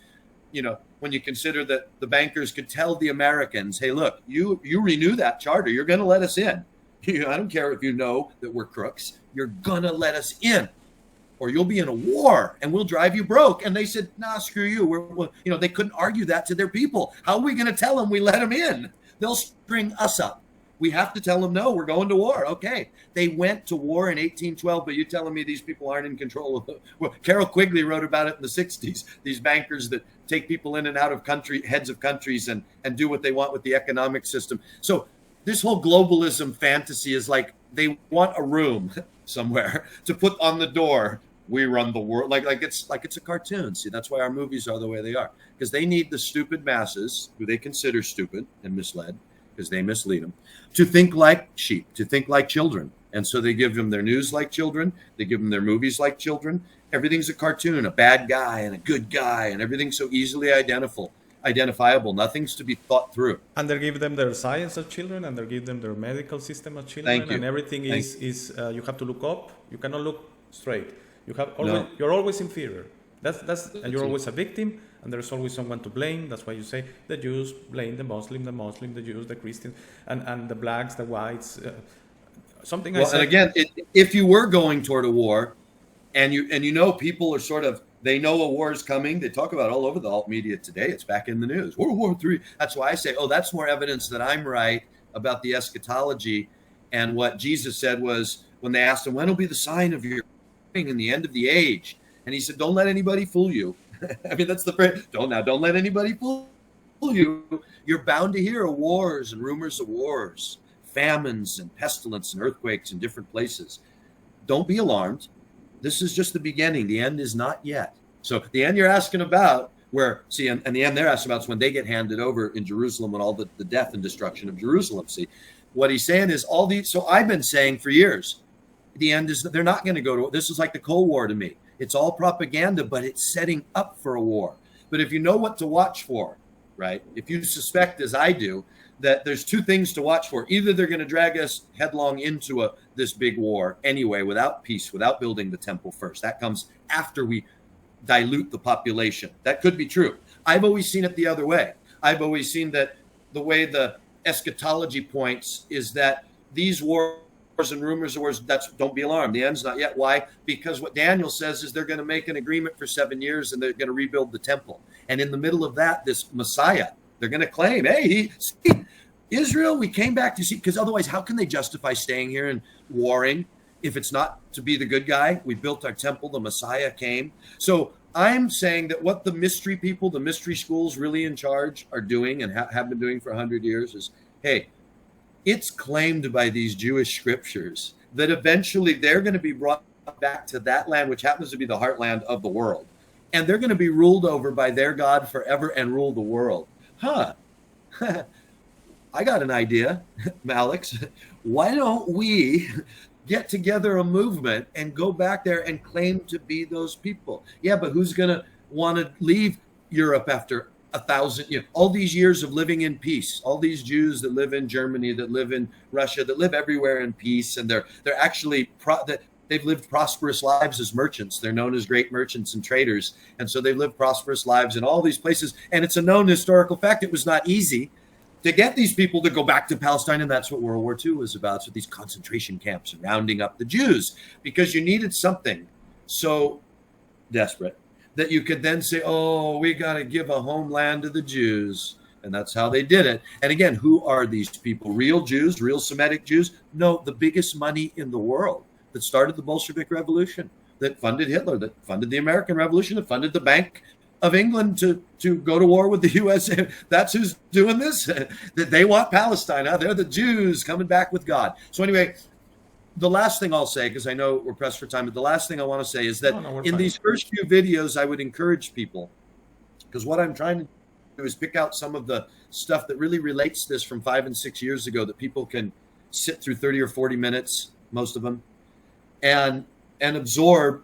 When you consider that the bankers could tell the Americans, hey, look, you renew that charter, you're going to let us in. I don't care if you know that we're crooks. You're going to let us in, or you'll be in a war and we'll drive you broke. And they said, nah, screw you. They couldn't argue that to their people. How are we going to tell them we let them in? They'll string us up. We have to tell them, no, we're going to war. Okay. They went to war in 1812, but you're telling me these people aren't in control of it. Well, Carol Quigley wrote about it in the 60s, these bankers that take people in and out of heads of countries and do what they want with the economic system. So this whole globalism fantasy is like they want a room somewhere to put on the door. We run the world like it's a cartoon. See, that's why our movies are the way they are, because they need the stupid masses who they consider stupid and misled, because they mislead them, to think like sheep, to think like children. And so they give them their news like children. They give them their movies like children. Everything's a cartoon, a bad guy and a good guy, and everything's so easily identifiable. Nothing's to be thought through. And they give them their science as children, and they give them their medical system as children. Thank you. And everything is you have to look up. You cannot look straight. You're always inferior. And you're always a victim. And there's always someone to blame. That's why you say the Jews blame the Muslim, the Jews, the Christians, and the blacks, the whites. And again, if you were going toward a war, and people are sort of, they know a war is coming. They talk about it all over the alt media today. It's back in the news. World War III. That's why I say, that's more evidence that I'm right about the eschatology. And what Jesus said was, when they asked him, when will be the sign of your coming and the end of the age? And he said, don't let anybody fool you. I mean, that's the phrase. Don't let anybody fool you. You're bound to hear of wars and rumors of wars, famines and pestilence and earthquakes in different places. Don't be alarmed. This is just the beginning. The end is not yet. So the end you're asking about, and the end they're asking about is when they get handed over in Jerusalem, and all the death and destruction of Jerusalem. See, what he's saying is so I've been saying for years, the end is that they're not going to go to, this is like the Cold War to me. It's all propaganda, but it's setting up for a war. But if you know what to watch for, right? If you suspect, as I do, that there's two things to watch for. Either they're going to drag us headlong into this big war anyway, without peace, without building the temple first. That comes after we dilute the population. That could be true. I've always seen it the other way. I've always seen that the way the eschatology points is that these wars and rumors of wars, don't be alarmed. The end's not yet. Why? Because what Daniel says is they're going to make an agreement for 7 years and they're going to rebuild the temple. And in the middle of that, this Messiah, they're going to claim, hey, Israel, we came back to see, because otherwise, how can they justify staying here and warring if it's not to be the good guy? We built our temple, the Messiah came. So I'm saying that what the mystery people, the mystery schools really in charge are doing and have been doing for 100 years is, hey, it's claimed by these Jewish scriptures that eventually they're going to be brought back to that land, which happens to be the heartland of the world. And they're going to be ruled over by their God forever and rule the world. I got an idea, Alex. Why don't we get together a movement and go back there and claim to be those people? Yeah, but who's going to want to leave Europe after 1,000, all these years of living in peace, all these Jews that live in Germany, that live in Russia, that live everywhere in peace, and they're actually they've lived prosperous lives as merchants. They're known as great merchants and traders, and so they've lived prosperous lives in all these places. And it's a known historical fact. It was not easy to get these people to go back to Palestine, and that's what World War II was about. So these concentration camps and rounding up the Jews, because you needed something so desperate that you could then say, oh, we got to give a homeland to the Jews. And that's how they did it. And again, who are these people? Real Jews, real Semitic Jews? No, the biggest money in the world that started the Bolshevik Revolution, that funded Hitler, that funded the American Revolution, that funded the Bank of England to go to war with the USA. That's who's doing this. That they want Palestine. They're the Jews coming back with God. So anyway, the last thing I'll say, because I know we're pressed for time, but the last thing I want to say is that in these first few videos, I would encourage people, because what I'm trying to do is pick out some of the stuff that really relates to this from 5 and 6 years ago, that people can sit through 30 or 40 minutes, most of them, and absorb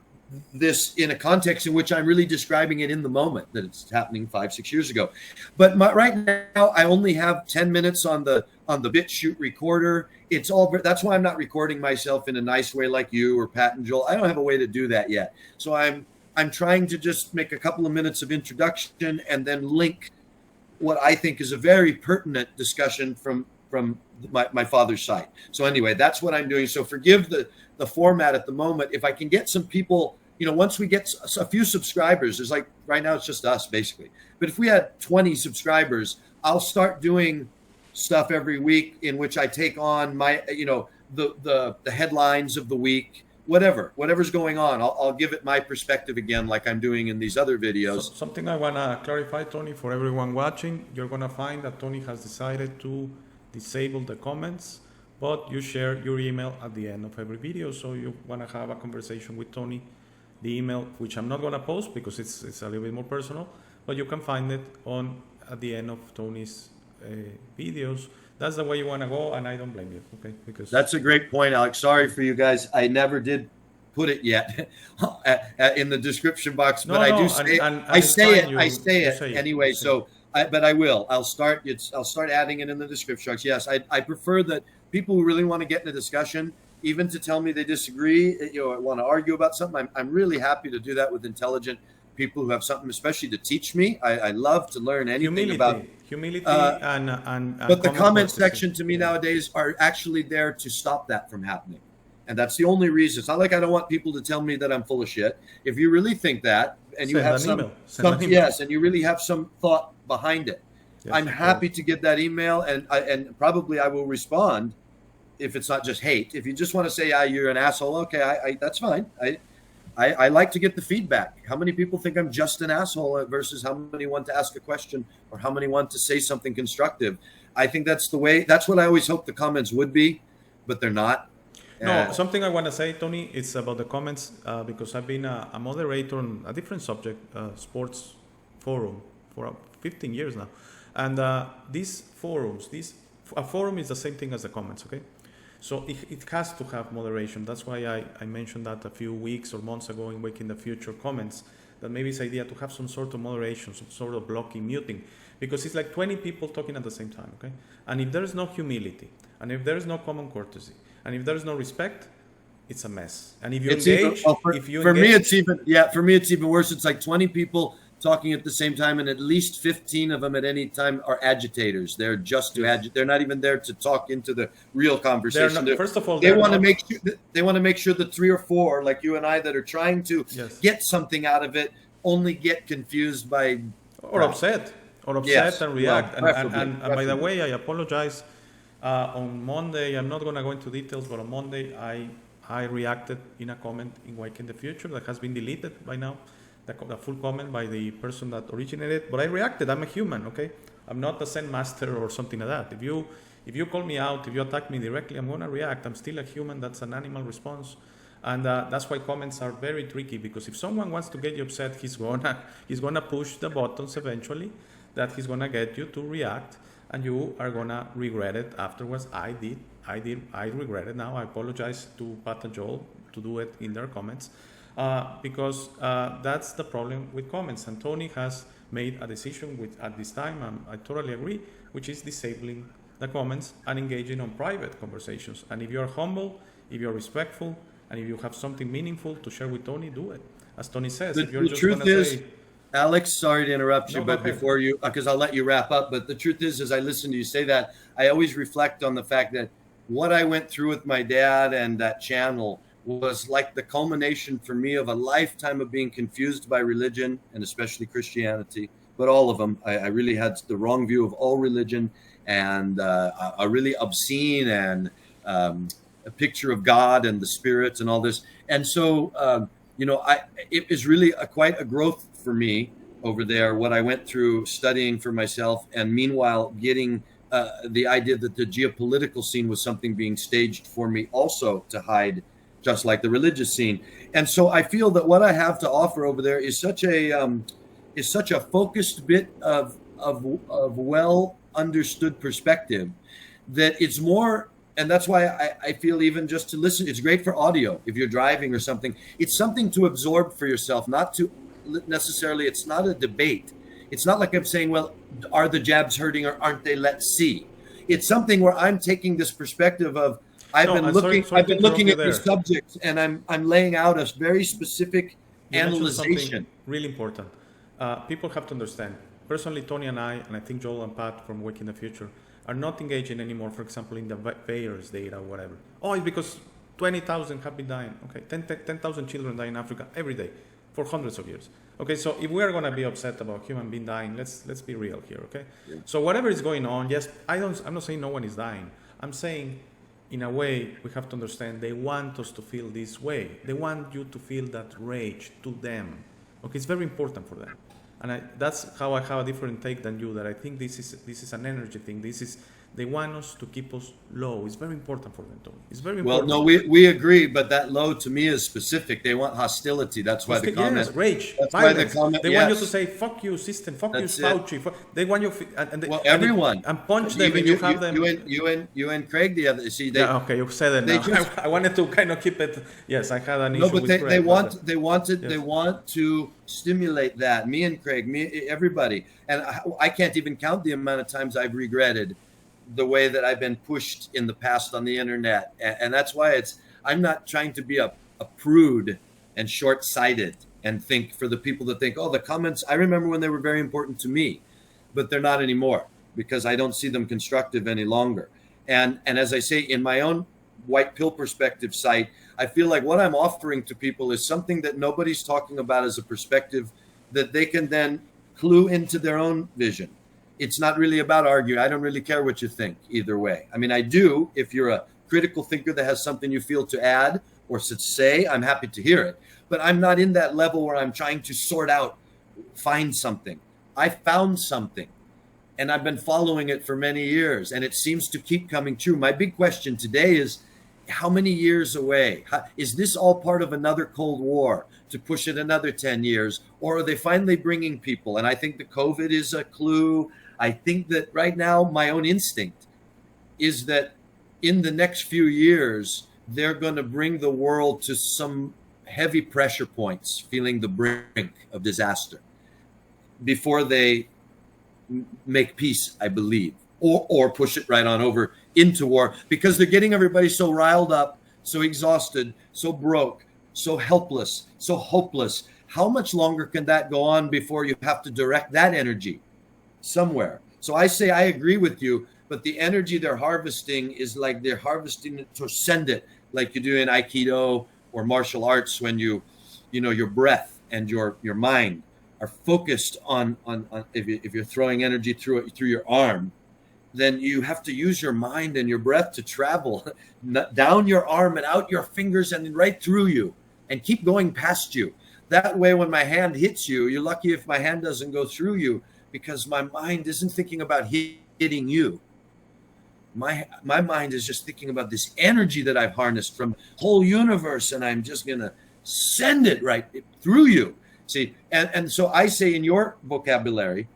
this in a context in which I'm really describing it in the moment, that it's happening 5-6 years ago. But right now I only have 10 minutes on the BitChute recorder. It's all, that's why I'm not recording myself in a nice way like you or Pat and Joel. I don't have a way to do that yet. So I'm trying to just make a couple of minutes of introduction and then link what I think is a very pertinent discussion from my father's side. So anyway, that's what I'm doing. So forgive the format at the moment. If I can get some people, once we get a few subscribers, there's like right now it's just us basically. But if we had 20 subscribers, I'll start doing stuff every week in which I take on my, the headlines of the week, whatever's going on. I'll give it my perspective again, like I'm doing in these other videos. So something I want to clarify, Tony, for everyone watching, you're going to find that Tony has decided to disable the comments, but you share your email at the end of every video. So you want to have a conversation with Tony, the email, which I'm not going to post because it's a little bit more personal, but you can find it at the end of Tony's videos. That's the way you want to go, and I don't blame you, okay? Because that's a great point, Alex. Sorry for you guys. I never did put it yet in the description box, but I do say I say it anyway. So, but I will. I'll start adding it in the description box. Yes, I prefer that people who really want to get in a discussion, even to tell me they disagree, want to argue about something. I'm really happy to do that with intelligent people who have something, especially to teach me. I love to learn anything about humility and but the comment section to me nowadays are actually there to stop that from happening. And that's the only reason. It's not like I don't want people to tell me that I'm full of shit. If you really think that, and you have yes, and you really have some thought behind it, yes, I'm happy to get that email, and probably I will respond if it's not just hate. If you just want to say, you're an asshole, okay, that's fine. I like to get the feedback. How many people think I'm just an asshole versus how many want to ask a question or how many want to say something constructive? I think that's the way. That's what I always hoped the comments would be, but they're not. No, something I want to say, Tony, it's about the comments because I've been a moderator on a different subject, sports forum, for 15 years now. And these forums, a forum is the same thing as the comments, okay? So it has to have moderation. That's why I mentioned that a few weeks or months ago in Wake in the Future comments, that maybe it's idea to have some sort of moderation, some sort of blocking, muting, because it's like 20 people talking at the same time, okay? And if there is no humility, and if there is no common courtesy, and if there is no respect, it's a mess. And if you engage, for me it's even worse. It's like 20 people talking at the same time, and at least 15 of them at any time are agitators. They're just to agitate. They're not even there to talk into the real conversation. First of all, they want to make sure the 3 or 4, like you and I, that are trying to get something out of it, only get confused by upset and react. And by the way, I apologize. On Monday, I'm not going to go into details, but on Monday, I reacted in a comment in Wake in the Future that has been deleted by now. The full comment by the person that originated, but I reacted. I'm a human, okay? I'm not a Zen master or something like that. If you call me out, if you attack me directly, I'm gonna react. I'm still a human. That's an animal response, and that's why comments are very tricky. Because if someone wants to get you upset, he's gonna push the buttons eventually that he's gonna get you to react, and you are gonna regret it afterwards. I regret it now. I apologize to Pat and Joel to do it in their comments. Because that's the problem with comments. And Tony has made a decision at this time, and I totally agree, which is disabling the comments and engaging on private conversations. And if you're humble, if you're respectful, and if you have something meaningful to share with Tony, do it. As Tony says, if you're the just truth is, Alex, sorry to interrupt you, but before you, because I'll let you wrap up, but the truth is, as I listen to you say that, I always reflect on the fact that what I went through with my dad and that channel was like the culmination for me of a lifetime of being confused by religion, and especially Christianity, but all of them. I really had the wrong view of all religion, and a really obscene and a picture of God and the spirits and all this. And so, it was really quite a growth for me over there, what I went through studying for myself, and meanwhile getting the idea that the geopolitical scene was something being staged for me also to hide, just like the religious scene. And so I feel that what I have to offer over there is such a focused bit of well understood perspective that it's more And that's why I feel even just to listen, it's great for audio if you're driving or something. It's something to absorb for yourself, not to necessarily, it's not a debate. It's not like I'm saying, well, are the jabs hurting or aren't they? Let's see. It's something where I'm taking this perspective of I've been looking at these subjects, and I'm laying out a very specific analyzation. Really important. People have to understand. Personally, Tony and I think Joel and Pat from Waking the Future are not engaging anymore, for example, in the VAERS data or whatever. Oh, it's because 20,000 have been dying. Okay, 10,000 children die in Africa every day for hundreds of years. Okay, so if we are going to be upset about human being dying, let's be real here, okay? Yeah. So whatever is going on, yes, I'm not saying no one is dying. I'm saying, in a way, we have to understand they want us to feel this way. They want you to feel that rage to them. Okay, it's very important for them. And that's how I have a different take than you, that I think this is an energy thing. They want us to keep us low. It's very important for them, Tony. It's very important. Well, no, we agree, but that low to me is specific. They want hostility. That's why the comment. Yes, rage, that's violence. Why the comment. They want you to say, fuck you, system, fuck that's you, Fauci. They want you, everyone. And punch them, and you have them. You and Craig the other, see, they. Yeah, okay, you said it now. I wanted to kind of keep it, yes, I had an issue with Craig. No, but they want to stimulate that. Me and Craig, everybody. And I can't even count the amount of times I've regretted the way that I've been pushed in the past on the internet. And that's why I'm not trying to be a prude and short-sighted and think for the people that think, oh, the comments, I remember when they were very important to me, but they're not anymore because I don't see them constructive any longer. And as I say, in my own white pill perspective site, I feel like what I'm offering to people is something that nobody's talking about as a perspective that they can then clue into their own vision. It's not really about arguing. I don't really care what you think either way. I mean, I do. If you're a critical thinker that has something you feel to add or to say, I'm happy to hear it. But I'm not in that level where I'm trying to sort out, find something. I found something, and I've been following it for many years, and it seems to keep coming true. My big question today is, how many years away? Is this all part of another Cold War to push it another 10 years? Or are they finally bringing people? And I think the COVID is a clue. I think that right now, my own instinct is that in the next few years, they're going to bring the world to some heavy pressure points, feeling the brink of disaster before they make peace, I believe, or push it right on over into war, because they're getting everybody so riled up, so exhausted, so broke, so helpless, so hopeless. How much longer can that go on before you have to direct that energy somewhere? So I say I agree with you, but the energy they're harvesting is like they're harvesting it to send it, like you do in Aikido or martial arts, when your breath and your mind are focused on if you're throwing energy through your arm, then you have to use your mind and your breath to travel down your arm and out your fingers and right through you and keep going past you. That way, when my hand hits you, you're lucky if my hand doesn't go through you, because my mind isn't thinking about hitting you. My mind is just thinking about this energy that I've harnessed from the whole universe, and I'm just going to send it right through you. See, and so I say in your vocabulary,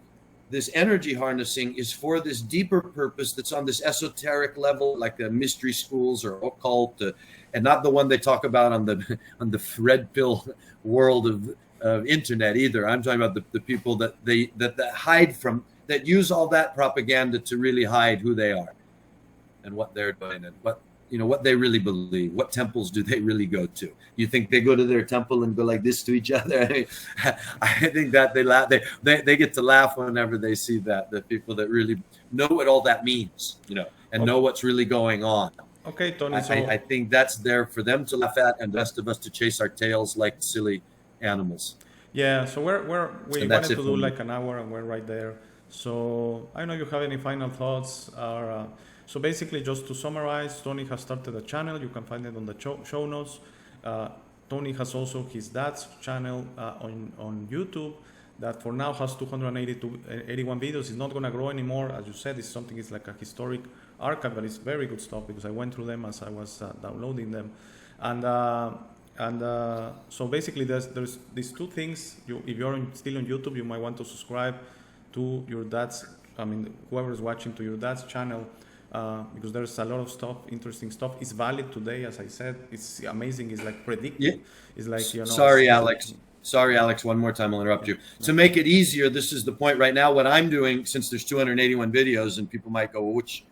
this energy harnessing is for this deeper purpose that's on this esoteric level, like the mystery schools or occult, and not the one they talk about on the red pill world of internet either. I'm talking about the people that hide from, that use all that propaganda to really hide who they are and what they're doing and what they really believe. What temples do they really go to? You think they go to their temple and go like this to each other? I think that they laugh. They get to laugh whenever they see that. The people that really know what all that means, and know what's really going on. Okay, Tony. I think that's there for them to laugh at, and the rest of us to chase our tails like silly animals. Yeah. So we wanted to do like an hour, and we're right there. So I don't know if you have any final thoughts. So basically, just to summarize, Tony has started a channel. You can find it on the show notes. Tony has also his dad's channel on YouTube that for now has 281 videos. It's not going to grow anymore. As you said, it's like a historic archive, but it's very good stuff because I went through them as I was downloading them. And so basically, there's these two things. If you're still on YouTube, you might want to subscribe to your dad's, whoever is watching, to your dad's channel. because there's a lot of stuff, interesting stuff. It's valid today, as I said. It's amazing. It's like predictive. Yeah. It's like, Sorry, Alex. Sorry, Alex. One more time, I'll interrupt you. To make it easier, this is the point right now. What I'm doing, since there's 281 videos, and people might go, well, which,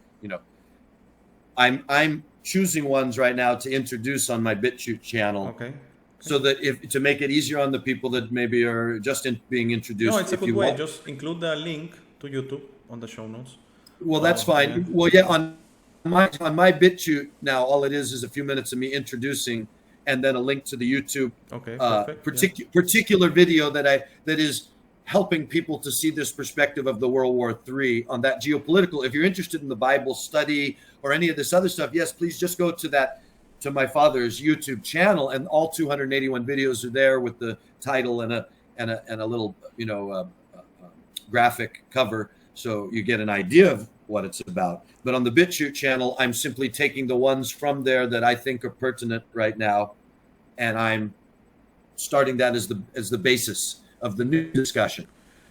I'm choosing ones right now to introduce on my BitChute channel. Okay. So that to make it easier on the people that maybe are just being introduced. No, it's a good way. Want. Just include the link to YouTube on the show notes. Well, that's fine. Yeah. Well, yeah, on my BitChute now, all it is a few minutes of me introducing, and then a link to the YouTube particular video that is helping people to see this perspective of the World War III on that geopolitical. If you're interested in the Bible study or any of this other stuff, yes, please just go to my father's YouTube channel, and all 281 videos are there with the title and a little graphic cover, so you get an idea of what it's about. But on the BitChute channel, I'm simply taking the ones from there that I think are pertinent right now, and I'm starting that as the basis of the new discussion.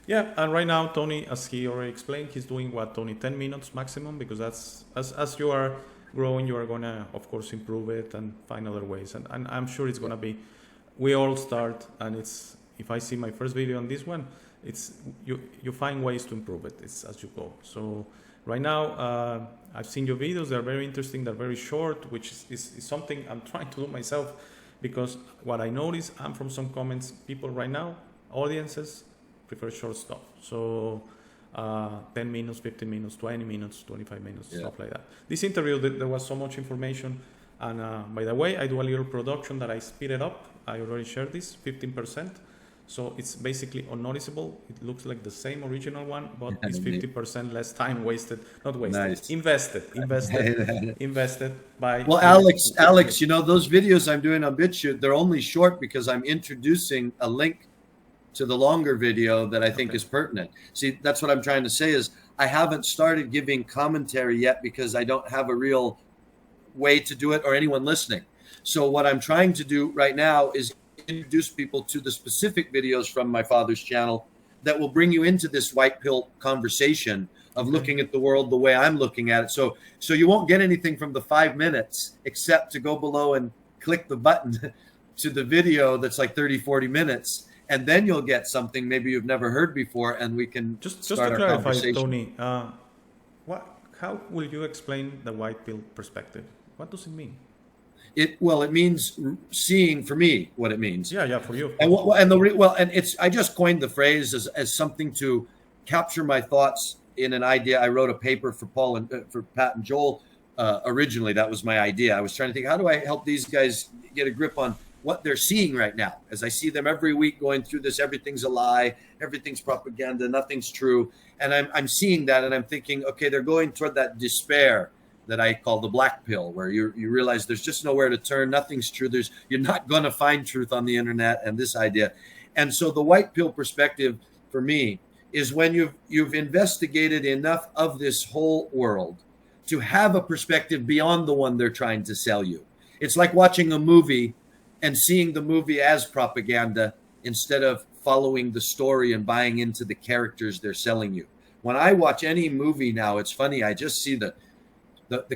Yeah, and right now, Tony, as he already explained, he's doing 10 minutes maximum, because that's as you are growing, you are gonna, of course, improve it and find other ways. And I'm sure it's gonna be. We all start, and it's. If I see my first video on this one, it's you find ways to improve it. It's as you go. So right now, I've seen your videos. They're very interesting. They're very short, which is something I'm trying to do myself, because what I notice, I'm from some comments, people right now, audiences prefer short stuff. So 10 minutes, 15 minutes, 20 minutes, 25 minutes, stuff like that. This interview, there was so much information. And by the way, I do a little production that I speed it up. I already shared this, 15%. So it's basically unnoticeable. It looks like the same original one, but it's 50% less time wasted. Not wasted, nice. invested by. Well, Alex, those videos I'm doing on BitChute, they're only short because I'm introducing a link to the longer video that I think is pertinent. See, that's what I'm trying to say is I haven't started giving commentary yet because I don't have a real way to do it or anyone listening. So what I'm trying to do right now is introduce people to the specific videos from my father's channel that will bring you into this white pill conversation of looking at the world the way I'm looking at it. So you won't get anything from the 5 minutes except to go below and click the button to the video that's like 30, 40 minutes. And then you'll get something maybe you've never heard before, and we can just start to clarify, Tony. How will you explain the white pill perspective? What does it mean? It means seeing, for me, what it means. Yeah, for you. And I just coined the phrase as something to capture my thoughts in an idea. I wrote a paper for for Pat and Joel. Originally, that was my idea. I was trying to think, how do I help these guys get a grip on what they're seeing right now? As I see them every week going through this, everything's a lie, everything's propaganda, nothing's true. And I'm seeing that, and I'm thinking, okay, they're going toward that despair that I call the black pill, where you realize there's just nowhere to turn, nothing's true. You're not going to find truth on the internet, and this idea. And so the white pill perspective for me is when you've investigated enough of this whole world to have a perspective beyond the one they're trying to sell you. It's like watching a movie and seeing the movie as propaganda instead of following the story and buying into the characters they're selling you. When I watch any movie now, it's funny, I just see the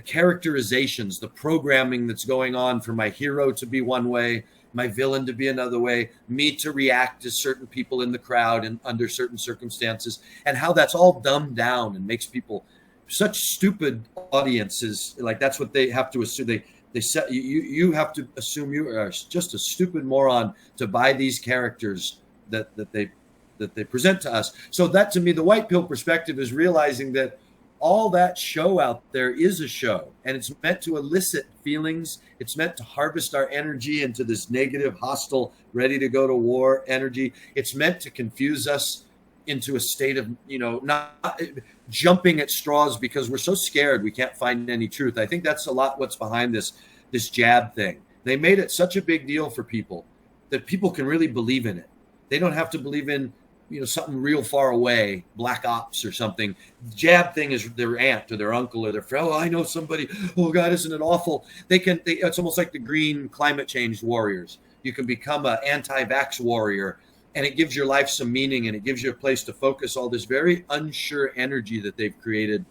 characterizations, the programming that's going on for my hero to be one way, my villain to be another way, me to react to certain people in the crowd and under certain circumstances, and how that's all dumbed down and makes people such stupid audiences. Like that's what they have to assume. They set you have to assume you are just a stupid moron to buy these characters that they present to us. So that, to me, the white pill perspective is realizing that all that show out there is a show, and it's meant to elicit feelings. It's meant to harvest our energy into this negative, hostile, ready to go to war energy. It's meant to confuse us into a state of, not jumping at straws because we're so scared we can't find any truth. I think that's a lot what's behind this jab thing. They made it such a big deal for people that people can really believe in it. They don't have to believe in something real far away, black ops or something. Jab thing is their aunt or their uncle or their friend. Oh, I know somebody. Oh God, isn't it awful? It's almost like the green climate change warriors. You can become an anti-vax warrior, and it gives your life some meaning, and it gives you a place to focus all this very unsure energy that they've created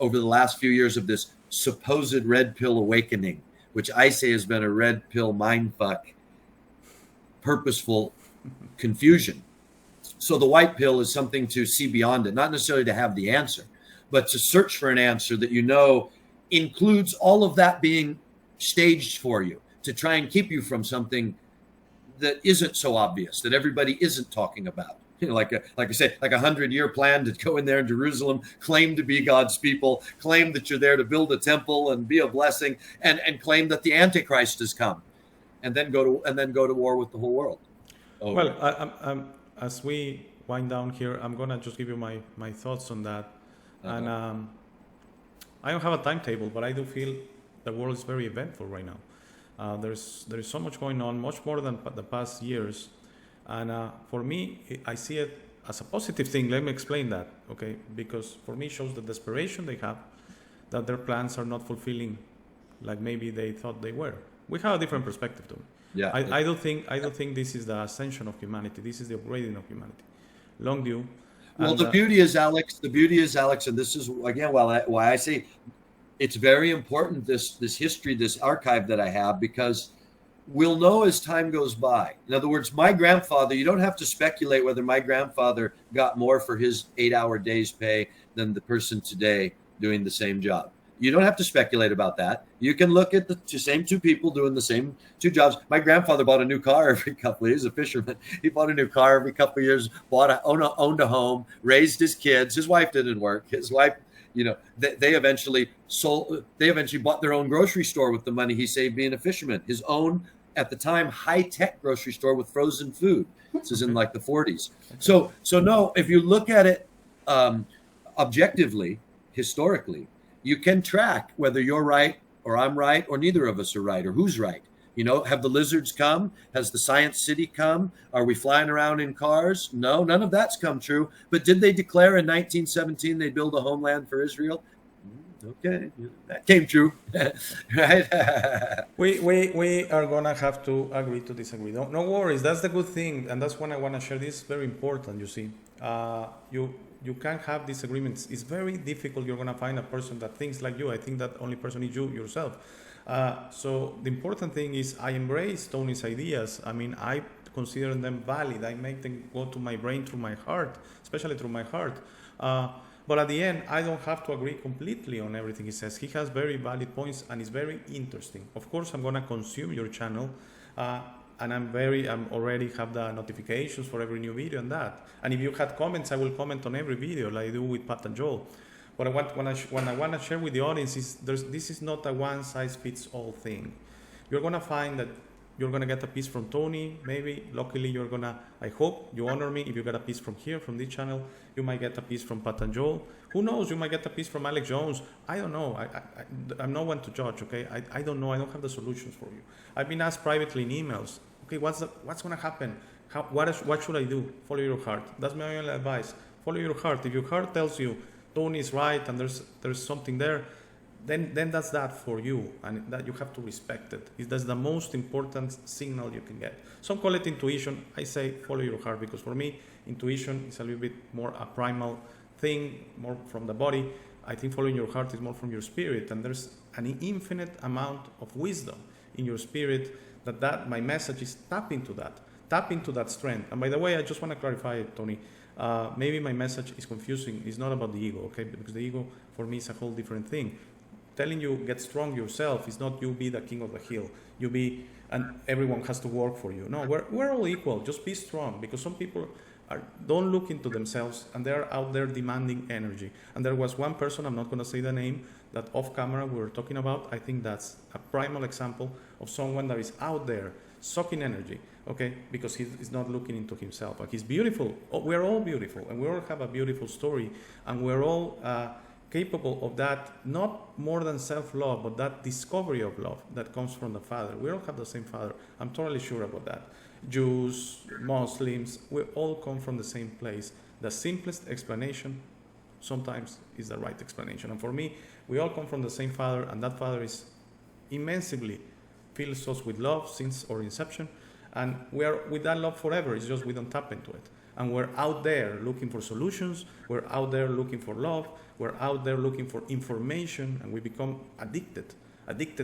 over the last few years of this supposed red pill awakening, which I say has been a red pill mindfuck, purposeful confusion. So the white pill is something to see beyond it, not necessarily to have the answer, but to search for an answer that you know includes all of that being staged for you to try and keep you from something that isn't so obvious, that everybody isn't talking about. You know, like I said, like 100-year plan to go in there in Jerusalem, claim to be God's people, claim that you're there to build a temple and be a blessing, and claim that the Antichrist has come, and then go to war with the whole world. Oh. Well, as we wind down here, I'm gonna just give you my thoughts on that. And I don't have a timetable, but I do feel the world is very eventful right now. There's so much going on, much more than the past years. And for me, I see it as a positive thing. Let me explain that, okay? Because for me, it shows the desperation they have, that their plans are not fulfilling like maybe they thought they were. We have a different perspective, though. Yeah. I don't think this is the ascension of humanity. This is the upgrading of humanity. Long due. Well, the beauty is, Alex, and this is, again, why I say it's very important, this history, this archive that I have, because we'll know as time goes by. In other words, my grandfather, you don't have to speculate whether my grandfather got more for his 8-hour day's pay than the person today doing the same job. You don't have to speculate about that. You can look at the same two people doing the same two jobs. My grandfather bought a new car every couple of years. He's a fisherman. He bought a new car every couple of years, owned a home, raised his kids. His wife didn't work. His wife, they eventually bought their own grocery store with the money he saved being a fisherman. His own, at the time, high-tech grocery store with frozen food. This is in like the 40s. So no, if you look at it objectively, historically, you can track whether you're right or I'm right or neither of us are right or who's right. Have the lizards come? Has the science city come? Are we flying around in cars? No, none of that's come true. But did they declare in 1917 they'd build a homeland for Israel? Okay, that came true, right? we are gonna have to agree to disagree. No worries. That's the good thing, and that's when I want to share. This is very important. You see, you can have disagreements. It's very difficult. You're gonna find a person that thinks like you. I think that only person is you yourself. So the important thing is I embrace Tony's ideas. I mean, I consider them valid. I make them go to my brain through my heart, especially through my heart. But at the end, I don't have to agree completely on everything he says. He has very valid points and it's very interesting. Of course, I'm gonna consume your channel, and I'm already have the notifications for every new video and that. And if you had comments, I will comment on every video like I do with Pat and Joel. What I want to share with the audience is this is not a one-size-fits-all thing. You're gonna find that you're gonna get a piece from Tony, maybe. Luckily, I hope you honor me. If you get a piece from here, from this channel, you might get a piece from Pat and Joel. Who knows? You might get a piece from Alex Jones. I don't know. I'm no one to judge. Okay, I don't know. I don't have the solutions for you. I've been asked privately in emails. Okay, what's gonna happen? What should I do? Follow your heart. That's my only advice. Follow your heart. If your heart tells you Tony is right and there's something there, then that's that for you, and that you have to respect it. That's the most important signal you can get. Some call it intuition. I say follow your heart, because for me, intuition is a little bit more a primal thing, more from the body. I think following your heart is more from your spirit, and there's an infinite amount of wisdom in your spirit that my message is tap into that strength. And by the way, I just want to clarify, Tony, maybe my message is confusing. It's not about the ego, okay? Because the ego for me is a whole different thing. Telling you get strong yourself is not you be the king of the hill. You be, and everyone has to work for you. No, we're all equal. Just be strong, because some people don't look into themselves and they're out there demanding energy. And there was one person, I'm not going to say the name, that off camera we were talking about. I think that's a primal example of someone that is out there sucking energy, okay? Because he's not looking into himself. Like, he's beautiful. We're all beautiful, and we all have a beautiful story, and we're all capable of that, not more than self-love, but that discovery of love that comes from the Father. We all have the same Father. I'm totally sure about that. Jews, Muslims, we all come from the same place. The simplest explanation sometimes is the right explanation. And for me, we all come from the same Father, and that Father is immensely fills us with love since our inception, and we are with that love forever. It's just we don't tap into it. And we're out there looking for solutions, we're out there looking for love, we're out there looking for information, and we become addicted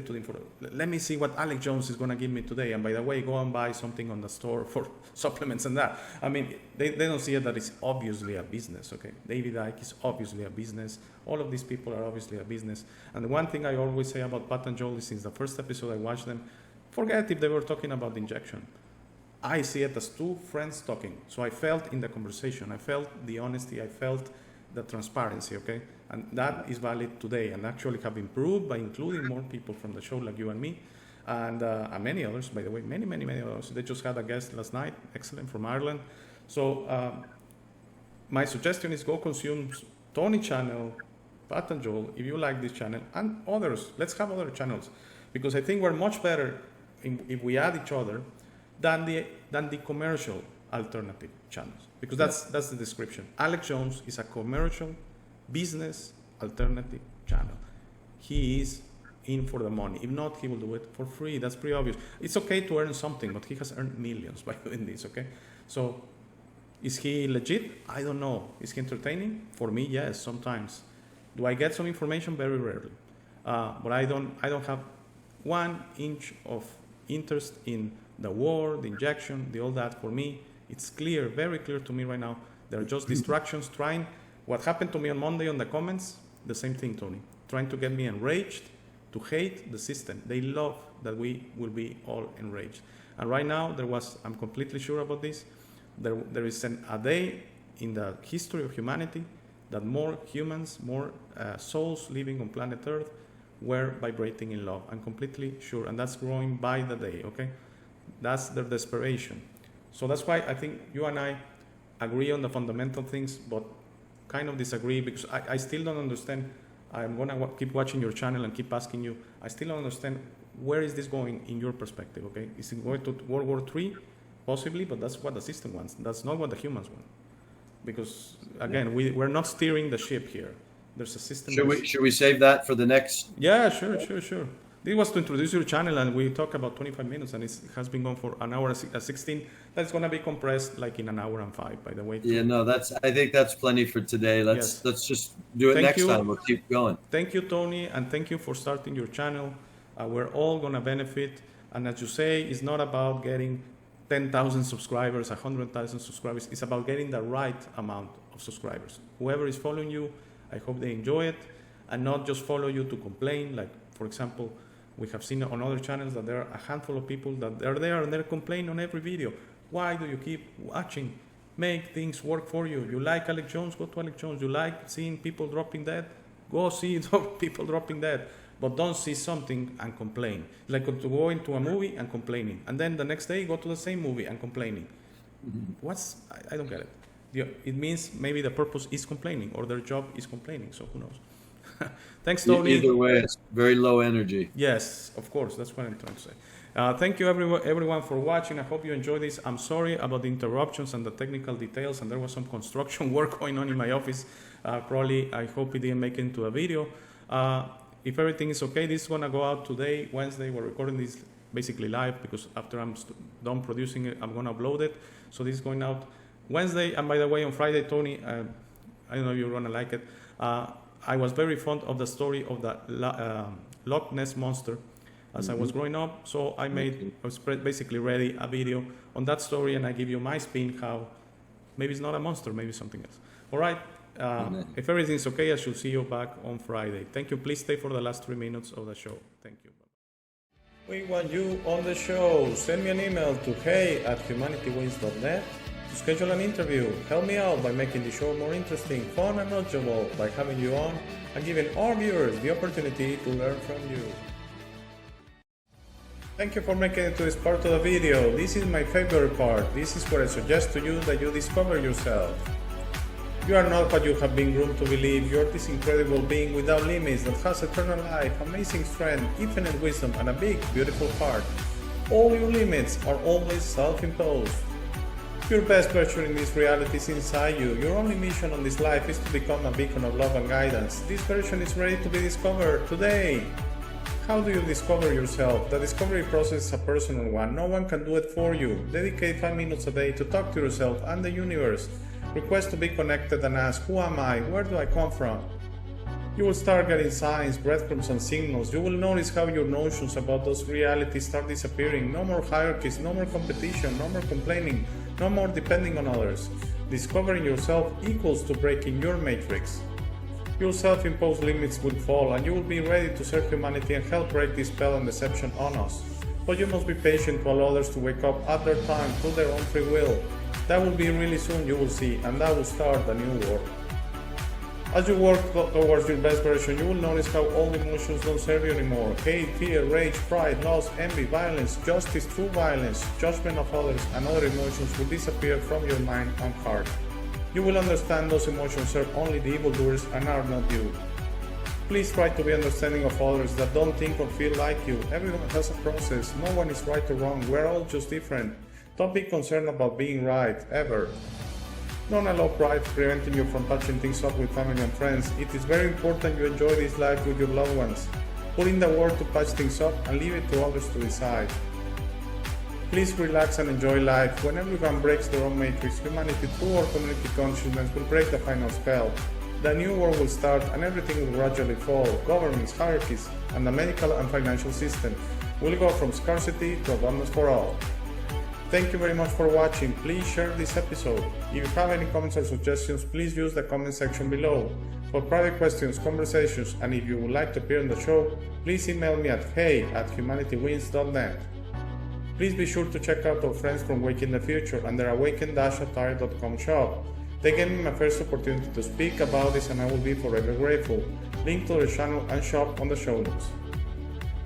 to the information. Let me see what Alex Jones is going to give me today. And by the way, go and buy something on the store for supplements and that. I mean, they don't see it that it's obviously a business, okay? David Icke is obviously a business. All of these people are obviously a business. And the one thing I always say about Pat and Joel is since the first episode I watched them, forget if they were talking about the injection. I see it as two friends talking. So I felt in the conversation, I felt the honesty, I felt the transparency, okay? And that is valid today, and actually have improved by including more people from the show like you and me, and many others, by the way, many others. They just had a guest last night, excellent, from Ireland. So my suggestion is go consume Tony channel, Pat and Joel, if you like this channel, and others. Let's have other channels, because I think we're much better if we add each other than the commercial alternative channels, because that's the description. Alex Jones is a commercial business alternative channel. He is in for the money. If not, he will do it for free. That's pretty obvious. It's okay to earn something, but he has earned millions by doing this, okay? So is he legit? I don't know. Is he entertaining? For me, yes, sometimes. Do I get some information? Very rarely. But I don't have 1 inch of interest in the war, the injection, all that. For me, it's clear, very clear to me right now. They're just distractions trying. What happened to me on Monday on the comments, the same thing, Tony. Trying to get me enraged, to hate the system. They love that we will be all enraged. And right now, I'm completely sure about this, there is a day in the history of humanity that more humans, more souls living on planet Earth were vibrating in love. I'm completely sure, and that's growing by the day, okay? That's their desperation. So that's why I think you and I agree on the fundamental things, but kind of disagree, because I still don't understand. I'm going to keep watching your channel and keep asking you. I still don't understand, where is this going in your perspective, okay? Is it going to World War III? Possibly, but that's what the system wants. That's not what the humans want. Because, again, we're not steering the ship here. There's a system. Should we save that for the next? Yeah, sure. This was to introduce your channel, and we talk about 25 minutes, and it has been going for an hour and 16. That's going to be compressed like in an hour and 5, by the way. Yeah, no, I think that's plenty for today. Let's just do it next time. We'll keep going. Thank you, Tony, and thank you for starting your channel. We're all going to benefit. And as you say, it's not about getting 10,000 subscribers, 100,000 subscribers. It's about getting the right amount of subscribers. Whoever is following you, I hope they enjoy it, and not just follow you to complain. Like, for example, we have seen on other channels that there are a handful of people that are there and they're complaining on every video. Why do you keep watching? Make things work for you. You like Alex Jones? Go to Alex Jones. You like seeing people dropping dead? Go see people dropping dead. But don't see something and complain. Like to go into a movie and complaining. And then the next day, go to the same movie and complaining. I don't get it. It means maybe the purpose is complaining, or their job is complaining. So who knows? Thanks, Tony. Either way, it's very low energy. Yes, of course. That's what I'm trying to say. Thank you, everyone, for watching. I hope you enjoyed this. I'm sorry about the interruptions and the technical details, and there was some construction work going on in my office. Probably, I hope it didn't make it into a video. If everything is okay, this is going to go out today, Wednesday. We're recording this basically live, because after I'm done producing it, I'm going to upload it. So this is going out Wednesday. And by the way, on Friday, Tony, I don't know if you're going to like it. I was very fond of the story of the Loch Ness Monster as I was growing up. So I was basically ready a video on that story, and I give you my spin, how maybe it's not a monster, maybe something else. All right. If everything's okay, I should see you back on Friday. Thank you. Please stay for the last 3 minutes of the show. Thank you. We want you on the show. Send me an email to hey@humanityways.net to schedule an interview. Help me out by making the show more interesting, fun, and knowledgeable by having you on and giving our viewers the opportunity to learn from you. Thank you for making it to this part of the video. This is my favorite part. This is where I suggest to you that you discover yourself. You are not what you have been groomed to believe. You are this incredible being without limits that has eternal life, amazing strength, infinite wisdom, and a big, beautiful heart. All your limits are always self-imposed. Your best version in this reality is inside you. Your only mission on this life is to become a beacon of love and guidance. This version is ready to be discovered today. How do you discover yourself? The discovery process is a personal one. No one can do it for you. Dedicate 5 minutes a day to talk to yourself and the universe. Request to be connected and ask, who am I? Where do I come from? You will start getting signs, breadcrumbs, and signals. You will notice how your notions about those realities start disappearing. No more hierarchies, no more competition, no more complaining, no more depending on others. Discovering yourself equals to breaking your matrix. Your self-imposed limits will fall, and you will be ready to serve humanity and help break this spell and deception on us. But you must be patient to allow others to wake up at their time through their own free will. That will be really soon, you will see, and that will start a new world. As you work towards your best version, you will notice how old emotions don't serve you anymore. Hate, fear, rage, pride, loss, envy, violence, justice, true violence, judgment of others, and other emotions will disappear from your mind and heart. You will understand those emotions serve only the evildoers and are not you. Please try to be understanding of others that don't think or feel like you. Everyone has a process. No one is right or wrong. We're all just different. Don't be concerned about being right, ever. Don't allow pride preventing you from patching things up with family and friends. It is very important you enjoy this life with your loved ones. Put in the work to patch things up and leave it to others to decide. Please relax and enjoy life. When everyone breaks their own matrix, humanity through our community consciousness will break the final spell. The new world will start and everything will gradually fall. Governments, hierarchies, and the medical and financial system will go from scarcity to abundance for all. Thank you very much for watching. Please share this episode. If you have any comments or suggestions, please use the comment section below. For private questions, conversations, and if you would like to appear on the show, please email me at hey@humanitywins.net. Please be sure to check out our friends from Waking the Future and their awaken-attire.com shop. They gave me my first opportunity to speak about this and I will be forever grateful. Link to their channel and shop on the show notes.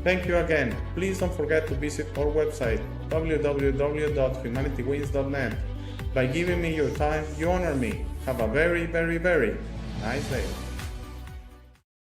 Thank you again. Please don't forget to visit our website www.humanitywins.net. By giving me your time, you honor me. Have a very, very, very nice day.